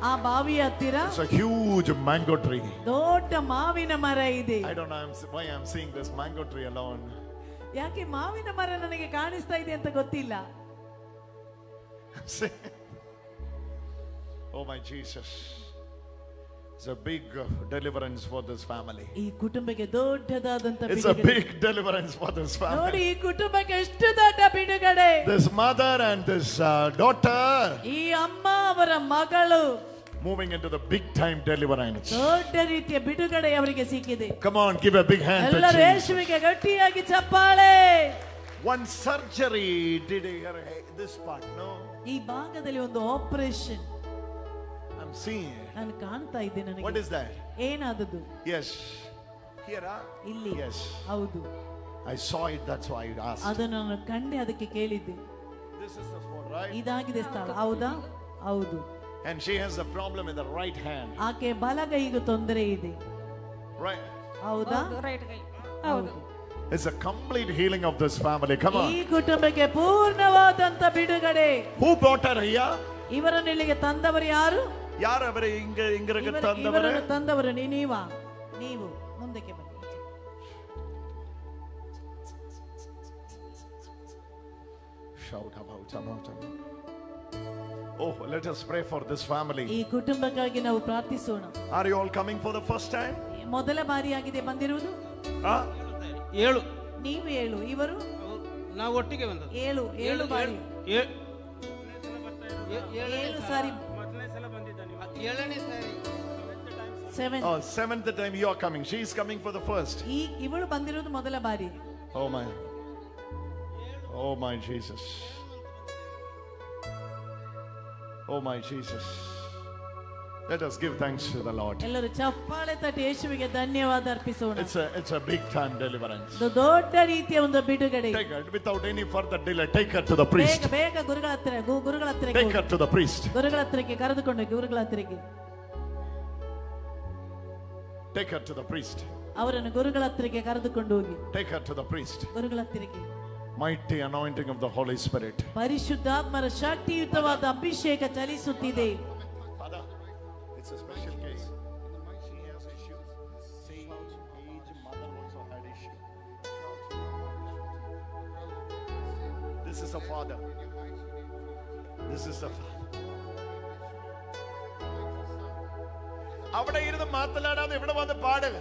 ಆ ಬಾವಿಯ ಹತ್ತಿರ. It's a huge mango tree. ದೊಡ್ಡ ಮಾವಿನ ಮರ ಇದೆ. I don't know why I'm seeing this mango tree alone. ಯಾಕೆ ಮಾವಿನ ಮರ ನನಗೆ ಕಾಣಿಸ್ತಾ ಇದೆ ಅಂತ ಗೊತ್ತಿಲ್ಲ. Oh my Jesus. It's a big deliverance for this family. ಈ ಕುಟುಂಬಕ್ಕೆ ದೊಡ್ಡದಾದಂತ ಬಿಡುಗಡೆ. It's a big deliverance for this family. ನೋಡಿ ಈ ಕುಟುಂಬಕ್ಕೆ ಎಷ್ಟು ದೊಡ್ಡ ಬಿಡುಗಡೆ. This mother and this daughter. ಈ ಅಮ್ಮ ಅವರ ಮಗಳು. Moving into the big time deliverance. ದೊಡ್ಡ ರೀತಿಯ ಬಿಡುಗಡೆ ಅವರಿಗೆ ಸಿಕ್ಕಿದೆ. Come on, give a big hand. ಎಲ್ಲರೂ ಯೇಸುವಿಗೆ ಗಟ್ಟಿಯಾಗಿ ಚಪ್ಪಾಳೆ. One surgery did this part, no? ಈ ಭಾಗದಲ್ಲಿ ಒಂದು ಆಪರೇಷನ್. I'm seeing. ನಾನು ಕಾಣ್ತಾ ಇದ್ದೆ ನನಗೆ. What is that? ಏನಾದದ್ದು? Yes. Here, ಇಲ್ಲಿ. Yes. ಹೌದು. I saw it, that's why I asked. ಅದನ್ನು ನಾನು ಕಂಡೆ ಅದಕ್ಕೆ ಕೇಳಿದ್ದೆ. This is the spot, right? ಇದಾಗಿದೆ ಸ್ಥಳ. ಹೌದಾ? ಹೌದು. And she has a problem in the right hand. ಆಕೆ ಬಲಗೈಗೆ ತೊಂದರೆ ಇದೆ. Right. ಹೌದಾ? ರೈಟ್ ಕೈ. ಹೌದು. It's a complete healing of this family. Come on. ಈ ಕುಟುಂಬಕ್ಕೆ ಪೂರ್ಣವಾದಂತ ಬಿಡುಗಡೆ. Who brought her here? ಇವರನ್ನು ಇಲ್ಲಿಗೆ ತಂದವರು ಯಾರು? ಯಾರು ಅವರೇ ಇಂಗರಿಗೆ ತಂದವರು? ಇವರನ್ನು ತಂದವರು ನೀವು ಮುಂದಕ್ಕೆ ಬನ್ನಿ. Shout about. Oh, let us pray for this family. ಈ ಕುಟುಂಬಕ್ಕಾಗಿ ನಾವು ಪ್ರಾರ್ಥಿಸೋಣ. Are you all coming for the first time? ಮೊದಲ ಬಾರಿಯಾಗಿದೆ ಬಂದಿರುವುದು? ಏಳು. ನೀವು 7. ಇವರು ನಾವು ಒಟ್ಟಿಗೆ ಬಂದದ್ದು. 7 ಬಾರಿ 7 ಸಾರಿ ಮೊದಲನೇ ಸಲ ಬಂದಿದ್ದಾನೆ, 7ನೇ ಸಾರಿ. 7. Oh, 7th time you are coming. She is coming for the first. ಇವಳು ಬಂದಿರೋದು ಮೊದಲ ಬಾರಿ. Oh my Jesus. Oh my Jesus. Let us give thanks to the Lord. ಎಲ್ಲರೂ ಚಪ್ಪಾಳೆ ತಟ್ಟಿ ಯೇಸುವಿಗೆ ಧನ್ಯವಾದ ಅರ್ಪಿಸೋಣ. It's a big time deliverance. ದೊಡ್ಡ ರೀತಿಯ ಒಂದು ಬಿಡುಗಡೆ. Take her without any further delay. Take her to the priest. ಬೇಗ ಗುರುಗಳ ಹತ್ತಿರಕ್ಕೆ. Take her to the priest. ಗುರುಗಳ ಹತ್ತಿರಕ್ಕೆ ಕರೆದುಕೊಂಡು ಗುರುಗಳ ಹತ್ತಿರಕ್ಕೆ. Take her to the priest. ಅವರನ್ನು ಗುರುಗಳ ಹತ್ತಿರಕ್ಕೆ ಕರೆದುಕೊಂಡು ಹೋಗಿ. Take her to the priest. ಗುರುಗಳ ಹತ್ತಿರಕ್ಕೆ. Mighty anointing of the Holy Spirit. ಪರಿಶುದ್ಧಾತ್ಮರ ಶಕ್ತಿಯುತವಾದ ಅಭಿಷೇಕ ಚಲಿಸುತ್ತಿದೆ. Father, it's a special case. She has issues. Same age mother also had issue. This is a father. This is a father. അവിടെ ഇരുന്ന് മാത്തലാടാതെ ഇവിടെ വന്ന് പാടുക.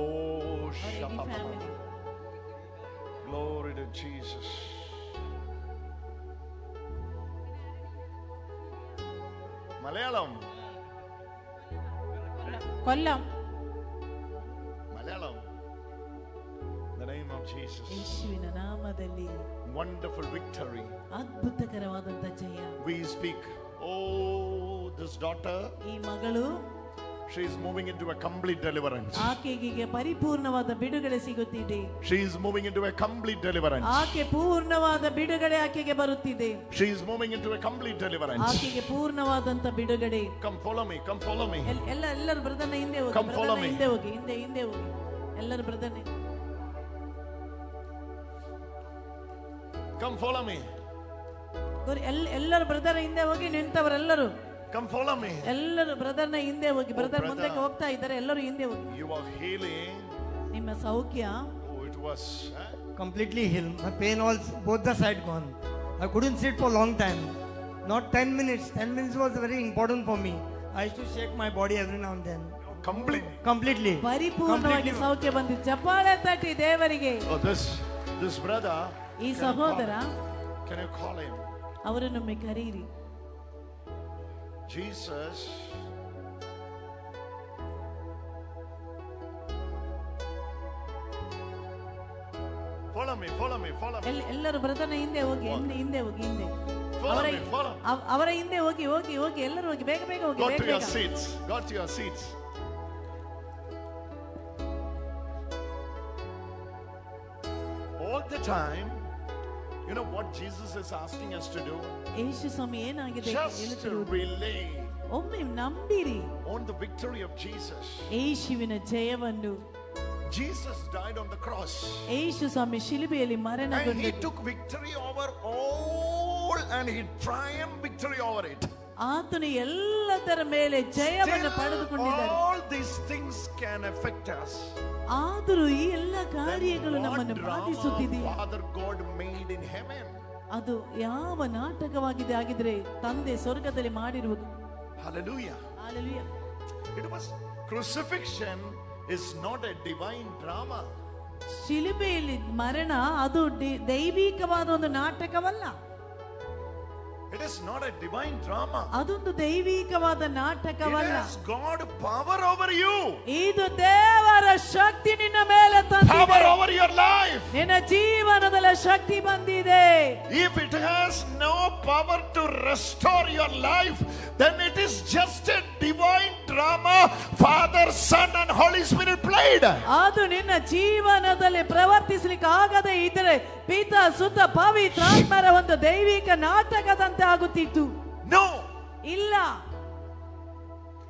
Oh, glory to Jesus. Malayalam. Kollam. Malayalam. The name of Jesus. ಯೇಸುವಿನ ನಾಮದಲ್ಲಿ Wonderful victory. ಅದ್ಭುತಕರವಾದಂತ Jaya. We speak. Oh, this daughter. ಈ ಮಗಳು. She is moving into a complete deliverance. ಆಕೆಗೆ ಪರಿಪೂರ್ಣವಾದ ಬಿಡುಗಡೆ ಸಿಗುತ್ತಿದೆ. She is moving into a complete deliverance. ಆಕೆ ಪೂರ್ಣವಾದ ಬಿಡುಗಡೆ ಆಕೆಗೆ ಬರುತ್ತಿದೆ. She is moving into a complete deliverance. ಆಕೆಗೆ ಪೂರ್ಣವಾದಂತ ಬಿಡುಗಡೆ. Come follow me. Come follow me. ಎಲ್ಲರೂ ಬ್ರದರ್ನ ಹಿಂದೆ ಹೋಗಿ. Come follow me. ಹಿಂದೆ ಹೋಗಿ. ಹಿಂದೆ ಹೋಗಿ. ಎಲ್ಲರೂ ಬ್ರದರ್ನ. Come follow me. ಎಲ್ಲರೂ ಬ್ರದರ್ ಹಿಂದೆ ಹೋಗಿ ನಿಂತವರೆಲ್ಲರೂ. Come follow me. ಎಲ್ಲರೂ ಬ್ರದರ್ನ ಹಿಂದೆ ಹೋಗಿ. ಬ್ರದರ್ ಮುಂದಕ್ಕೆ ಹೋಗ್ತಾ ಇದ್ದಾರೆ, ಎಲ್ಲರೂ ಹಿಂದೆ ಹೋಗಿ. You are healing. ನಿಮ್ಮ ಸೌಖ್ಯ. Oh, it was completely healed. My pain was both the side gone. I couldn't sit for a long time. Not 10 minutes. 10 minutes was very important for me. I used to shake my body every now and then. Completely. ಪರಿಪೂರ್ಣವಾಗಿ ಸೌಖ್ಯ ಬಂದಿದೆ. ಚಪ್ಪಾಳೆ ತಟ್ಟಿ ದೇವರಿಗೆ. Oh, this brother. ಈ ಸಹೋದರ. Can you call him? ಅವರನ್ನೊಮ್ಮೆ ಕರೆಯಿರಿ. Jesus. Follow me. ಎಲ್ಲರೂ ಬ್ರದರ್ನ ಹಿಂದೆ ಹೋಗಿ. ಹಿಂದೆ ಹೋಗಿ. ಅವರ ಹಿಂದೆ ಹೋಗಿ. ಎಲ್ಲರೂ ಹೋಗಿ. ಬೇಗ ಹೋಗಿ. Go to your seats. All the time, you know what Jesus is asking us to do? ಯೇಸು ಸ್ವಾಮಿ ಏನಾಗಿದೆ Just rely ಒಮ್ಮೆ ನಂಬಿರಿ on the victory of Jesus. ಯೇಸುವಿನ ಜಯವನ್ನು. Jesus died on the cross. Yesu Swami ಶಿಲುಬೆಯಲ್ಲಿ ಮರಣಗೊಂಡನು. And he took victory over all and he triumphed victory over it. ಆತನು ಎಲ್ಲದರ ಮೇಲೆ ಜಯವನ್ನು ಪಡೆದುಕೊಂಡಿದ್ದಾನೆ. All these things can affect us. ಆದರೂ ಈ ಎಲ್ಲ ಕಾರ್ಯಗಳು ನಮ್ಮನ್ನು ಬಾಧಿಸುತ್ತಿದೆ. Father God made in heaven. ಅದು ಯಾವ ನಾಟಕವಾಗಿದೆ ಆಗಿದ್ರೆ ತಂದೆ ಸ್ವರ್ಗದಲ್ಲಿ ಮಾಡಿರುವುದು. Hallelujah. Hallelujah. It was crucifixion is not a divine drama. ಶಿಲುಬೆಯಲ್ಲಿ ಮರಣ ಅದು ದೈವಿಕವಾದ ಒಂದು ನಾಟಕವಲ್ಲ. It is not a divine drama. ಅದೊಂದು ದೈವಿಕವಾದ ನಾಟಕವಲ್ಲ. It has God power over you. ಇದು ದೇವರ ಶಕ್ತಿ ನಿನ್ನ ಮೇಲೆ ತಂದಿದೆ. Power over your life. ನಿನ್ನ ಜೀವನದಲ್ಲಿ ಶಕ್ತಿ ಬಂದಿದೆ. If it has no power to restore your life, then it is just a divine drama Father, Son and Holy Spirit played. ಅದು ನಿನ್ನ ಜೀವನದಲ್ಲಿ ಪ್ರವರ್ತಿಸಲಿಕ್ಕೆ ಆಗದೆ ಇದ್ದರೆ ಪಿತ ಸುತ ಪವಿತ್ರಾತ್ಮರ ಒಂದು ದೈವಿಕ ನಾಟಕದಂತೆ ಆಗುತ್ತಿತ್ತು. No. ಇಲ್ಲ.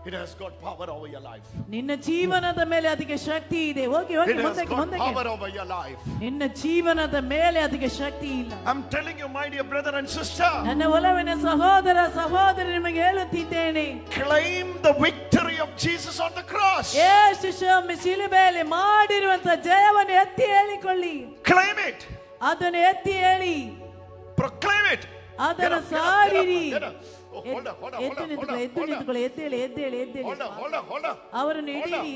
It has got power over your life. ನಿನ್ನ ಜೀವನದ ಮೇಲೆ ಅದಕ್ಕೆ ಶಕ್ತಿ ಇದೆ. ಹೋಗಿ It has got power over your life. ನಿನ್ನ ಜೀವನದ ಮೇಲೆ ಅದಕ್ಕೆ ಶಕ್ತಿ ಇಲ್ಲ. I'm telling you, my dear brother and sister. ನನ್ನ ಒಲವಿನ ಸಹೋದರ ಸಹೋದರಿ ನಿಮಗೆ ಹೇಳುತ್ತಿದ್ದೇನೆ. Claim the victory of Jesus on the cross. ಯೇಸು ಶಿಲುಬೆಯಲ್ಲಿ ಮಾಡಿರುವಂತ ಜಯವನ್ನು ಎತ್ತಿ ಹೇಳಿಕೊಳ್ಳಿ. Claim it. ಅದನ್ನು ಎತ್ತಿ ಹೇಳಿ. Proclaim it. ಅದನ್ನು ಸಾರಿರಿ. Hold on. ಎದ್ದು ನಿಂತುಕೊಳ್ಳಿ. ಎದ್ದೇಳಿ. Hold on. ಅವರನ್ನು ಹಿಡಿಯಿರಿ.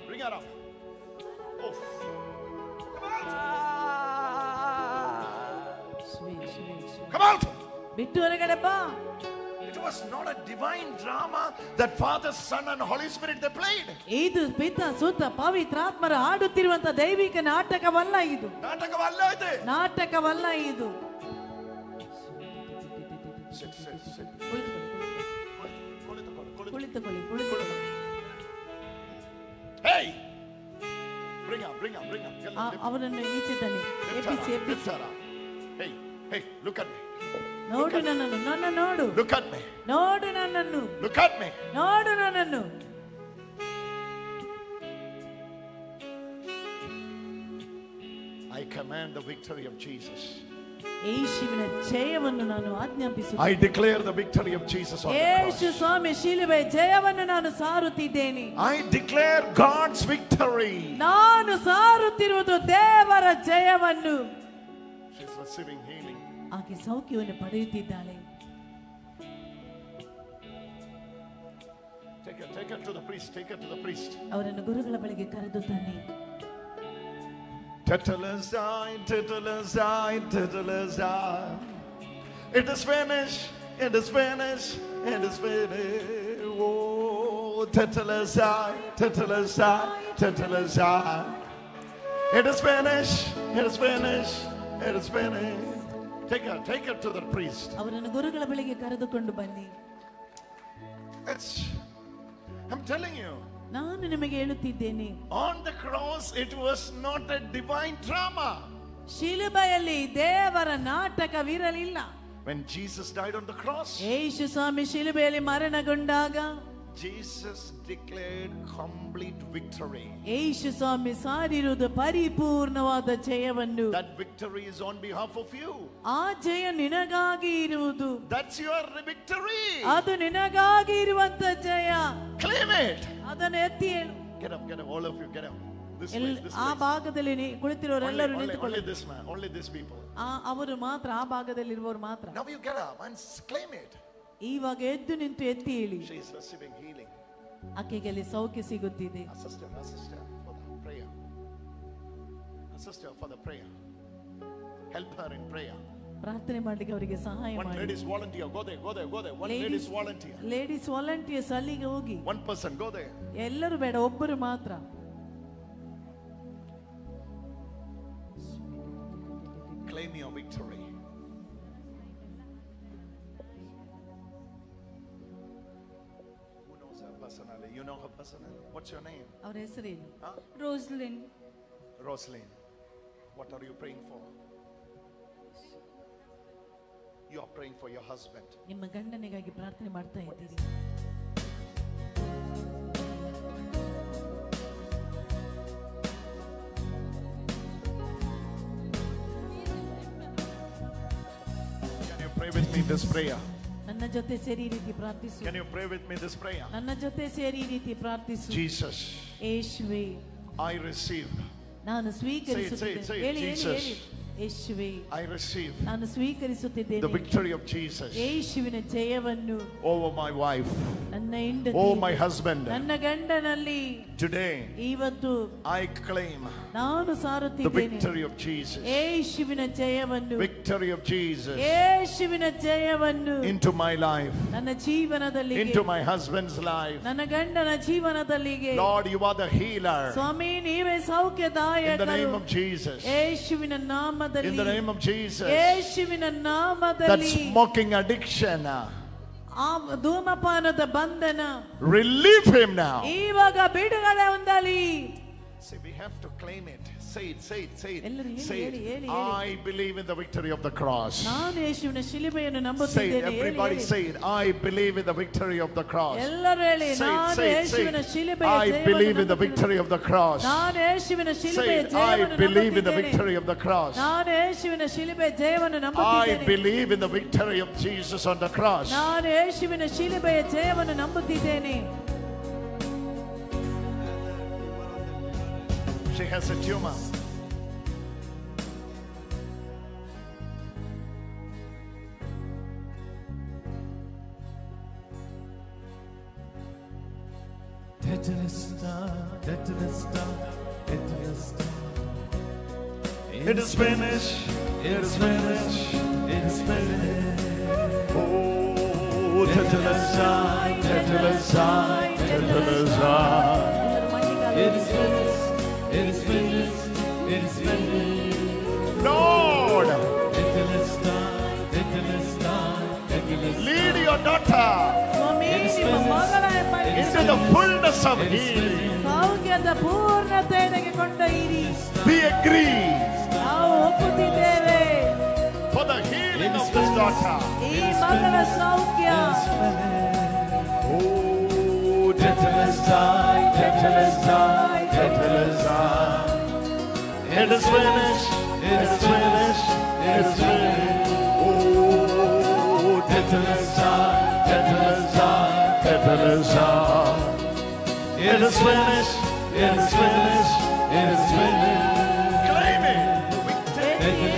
Bring her up. Oh. Come out. ಬಿಟ್ಟು ಹೊರಗಡೆ ಬಾ. It was not a divine drama that Father, Son and Holy Spirit they played. ಇದು ಪಿತ ಸುತ ಪವಿತ್ರಾತ್ಮರ ಆಡುತ್ತಿರುವಂತ ದೈವಿಕ ನಾಟಕವಲ್ಲ ಇದು. ನಾಟಕವಲ್ಲ ಇದು. ಕುಳಿತುಕೊಳ್ಳಿ. Hey, bring her. ಅವರನ್ನು ಈಚೆ ತನ್ನಿ. ಎಬ್ಬಿಸಿ. Hey, look at me. ನೋಡು ನನ್ನನ್ನು. ನೋಡು. Look at me. ನೋಡು ನನ್ನನ್ನು. Look at me. ನೋಡು ನನ್ನನ್ನು. I command the victory of Jesus. ಯೇಸುವಿನ ಜಯವನ್ನು ನಾನು ಆಜ್ಞಾಪಿಸುತ್ತೇನೆ. I declare the victory of Jesus on the cross. ಯೇಸು ಸ್ವಾಮಿ ಶಿಲುಬೆ ಜಯವನ್ನು ನಾನು ಸಾರುತ್ತಿದ್ದೇನೆ. I declare God's victory. ನಾನು ಸಾರುತ್ತಿರುವುದು ದೇವರ ಜಯವನ್ನು. She is receiving healing. ಆಕೆ ಸೌಖ್ಯವನ್ನು ಪಡೆಯುತ್ತಿದ್ದಾಳೆ. Take her to the priest. ಅವರನ್ನು ಗುರುಗಳ ಬಳಿಗೆ ಕರೆದು ತನ್ನಿ. Tetelestai. It is finished. Oh, tetelestai. It is finished. Take her to the priest. ಅವರನ್ನು ಗುರುಗಳ ಬಳಿಗೆ ಕರೆದುಕೊಂಡು ಬನ್ನಿ. I'm telling you. ನಾನು ನಿಮಗೆ ಹೇಳುತ್ತಿದ್ದೇನೆ. On the cross it was not a divine drama. ಶಿಲುಬೆಯಲ್ಲಿ ದೇವರ ನಾಟಕವಿರಲಿಲ್ಲ. When Jesus died on the cross, Yesu Swami ಶಿಲುಬೆಯಲ್ಲಿ ಮರಣಗೊಂಡಾಗ Jesus declared complete victory. ಯೇಸು ಸ್ವಾಮಿ ಸಾರಿರುವುದು ಪರಿಪೂರ್ಣವಾದ ಜಯವನ್ನು. That victory is on behalf of you. ಆ ಜಯ ನಿನಗಾಗಿ ಇರುವುದು. That's your victory. ಅದು ನಿನಗಾಗಿ ಇರುವಂತ ಜಯ. Claim it. ಅದನ್ನು ಎತ್ತಿ ಹೇಳು. Get up, all of you, get up. This ಆ ಭಾಗದಲ್ಲಿ ಕುಳಿತಿರೋರೆಲ್ಲರೂ ನಿಂತುಕೊಳ್ಳಿ. Only this man, only these people. ಅವರು ಮಾತ್ರ, ಆ ಭಾಗದಲ್ಲಿರುವವರು ಮಾತ್ರ. Now you get up and claim it. ಇವಾಗ ಎದ್ದು ನಿಂತು ಎತ್ತಿ ಹೇಳಿ. She is receiving healing. ಆಕೆಗೆ ಅಲ್ಲಿ ಸೌಖ್ಯ ಸಿಗುತ್ತಿದೆ. Sister for the prayer. Sister for the prayer. Help her in prayer. ಪ್ರಾರ್ಥನೆ ಮಾಡಲಿಕ್ಕೆ ಅವರಿಗೆ ಸಹಾಯ ಮಾಡಿ. One ladies volunteer, go there. One ladies volunteer. Ladies volunteers ಅಲ್ಲಿಗೆ ಹೋಗಿ. One person go there. ಎಲ್ಲರೂ ಬೇಡ, ಒಬ್ಬರು ಮಾತ್ರ. Claim your victory. Personally, you know her personally. What's your name? ಅವರ ಹೆಸರೇನು? Roslyn. What are you praying for? You are praying for your husband. ನಿಮ್ಮ ಗಂಡನಿಗಾಗಿ ಪ್ರಾರ್ಥನೆ ಮಾಡ್ತಾ ಇದ್ದೀರಿ. Can you pray with me this prayer? ನನ್ನ ಜೊತೆ ಸೇರಿ ಈ ರೀತಿ ಪ್ರಾರ್ಥಿಸು. Can you pray with me this prayer? ನನ್ನ ಜೊತೆ ಸೇರಿ ಈ ರೀತಿ ಪ್ರಾರ್ಥಿಸು. Jesus, ಯೇಸುವೇ, I receive. ನಾನು ಸ್ವೀಕರಿಸುತ್ತೇನೆ. ಹೇಳಿ ಯೇಸುವೇ, I receive ನಾನು ಸ್ವೀಕರಿಸುತ್ತಿದ್ದೇನೆ the victory of Jesus ಯೇಸುವಿನ ಜಯವನ್ನು over my wife, ನನ್ನ ಹೆಂಡತಿ, over my husband. ನನ್ನ ಗಂಡನಲ್ಲಿ Today ಇವತ್ತು I claim ನಾನು the ಸಾರುತ್ತಿದ್ದೇನೆ victory of Jesus. ಯೇಸುವಿನ ಜಯವನ್ನು, Victory of Jesus ಯೇಸುವಿನ ಜಯವನ್ನು into my life, ನನ್ನ ಜೀವನದಲ್ಲಿ, into my husband's life. ನನ್ನ ಗಂಡನ ಜೀವನದಲ್ಲಿಗೆ. Lord, you are the healer. ಸ್ವಾಮಿ, ನೀವೇ In the ಸೌಖ್ಯದಾಯಕರು. name of Jesus. ಯೇಸುವಿನ ನಾಮದಲ್ಲಿ, In the name of Jesus. ಯೇಸುವಿನ That ನಾಮದಲ್ಲಿ smoking addiction, ಆ ಧೂಮಪಾನದ ಬಂಧನ relieve him now. ಇವಾಗ ಬಿಡುಗಡೆ ಹೊಂದಲಿ. See, we have to claim it. Say it. ಎಲ್ಲರೂ ಹೇಳಿ, Say ಹೇಳಿ, ಹೇಳಿ, it. ಹೇಳಿ. I believe in the victory of the cross. ನಾನು ಯೇಸುವಿನ ಶಿಲುಬೆಯನ್ನು Say it. ನಂಬುತ್ತಿದ್ದೇನೆ. Everybody say it. I believe in the victory of the cross. ಎಲ್ಲರೂ ಹೇಳಿ, Say it. ನಾನು Say ಯೇಸುವಿನ it. ಶಿಲುಬೆಯ I believe in the ಜಯವನ್ನು victory of the cross. ನಾನು ಯೇಸುವಿನ Say ಶಿಲುಬೆಯ it. I ಜಯವನ್ನು believe in the ನಂಬುತ್ತಿದ್ದೇನೆ. victory of the cross. ನಾನು ಯೇಸುವಿನ ಶಿಲುಬೆಯ ಜಯವನ್ನು I ನಂಬುತ್ತಿದ್ದೇನೆ. believe in the victory of Jesus on the cross. ನಾನು ಯೇಸುವಿನ ಶಿಲುಬೆಯ ಜಯವನ್ನು ನಂಬುತ್ತಿದ್ದೇನೆ. She has a tumor. It is finished. It is finished. It is finished. Oh, tetelestai, tetelestai, tetelestai. It is finished. It is finished. It is finished. Lord, Tetelestai, tetelestai, tetelestai. lead your daughter ಸ್ವಾಮಿ ನಿಮ್ಮ ಮಗಳ into the fullness of healing. ಸೌಖ್ಯದ ಪೂರ್ಣತೆಗೆ ಕೊಂಡೊಯ್ಯಿರಿ. We agree ನಾವು ಒಪ್ಪುತ್ತಿದ್ದೇವೆ for the healing of this daughter. ಈ ಮಗಳ ಸೌಖ್ಯ. Oh, tetelestai, tetelestai, tetelestai. It is finished. It is finished. It is finished. Oh, tetelestai, tetelestai, tetelestai. It is finished. It is finished. It is finished. Claim it.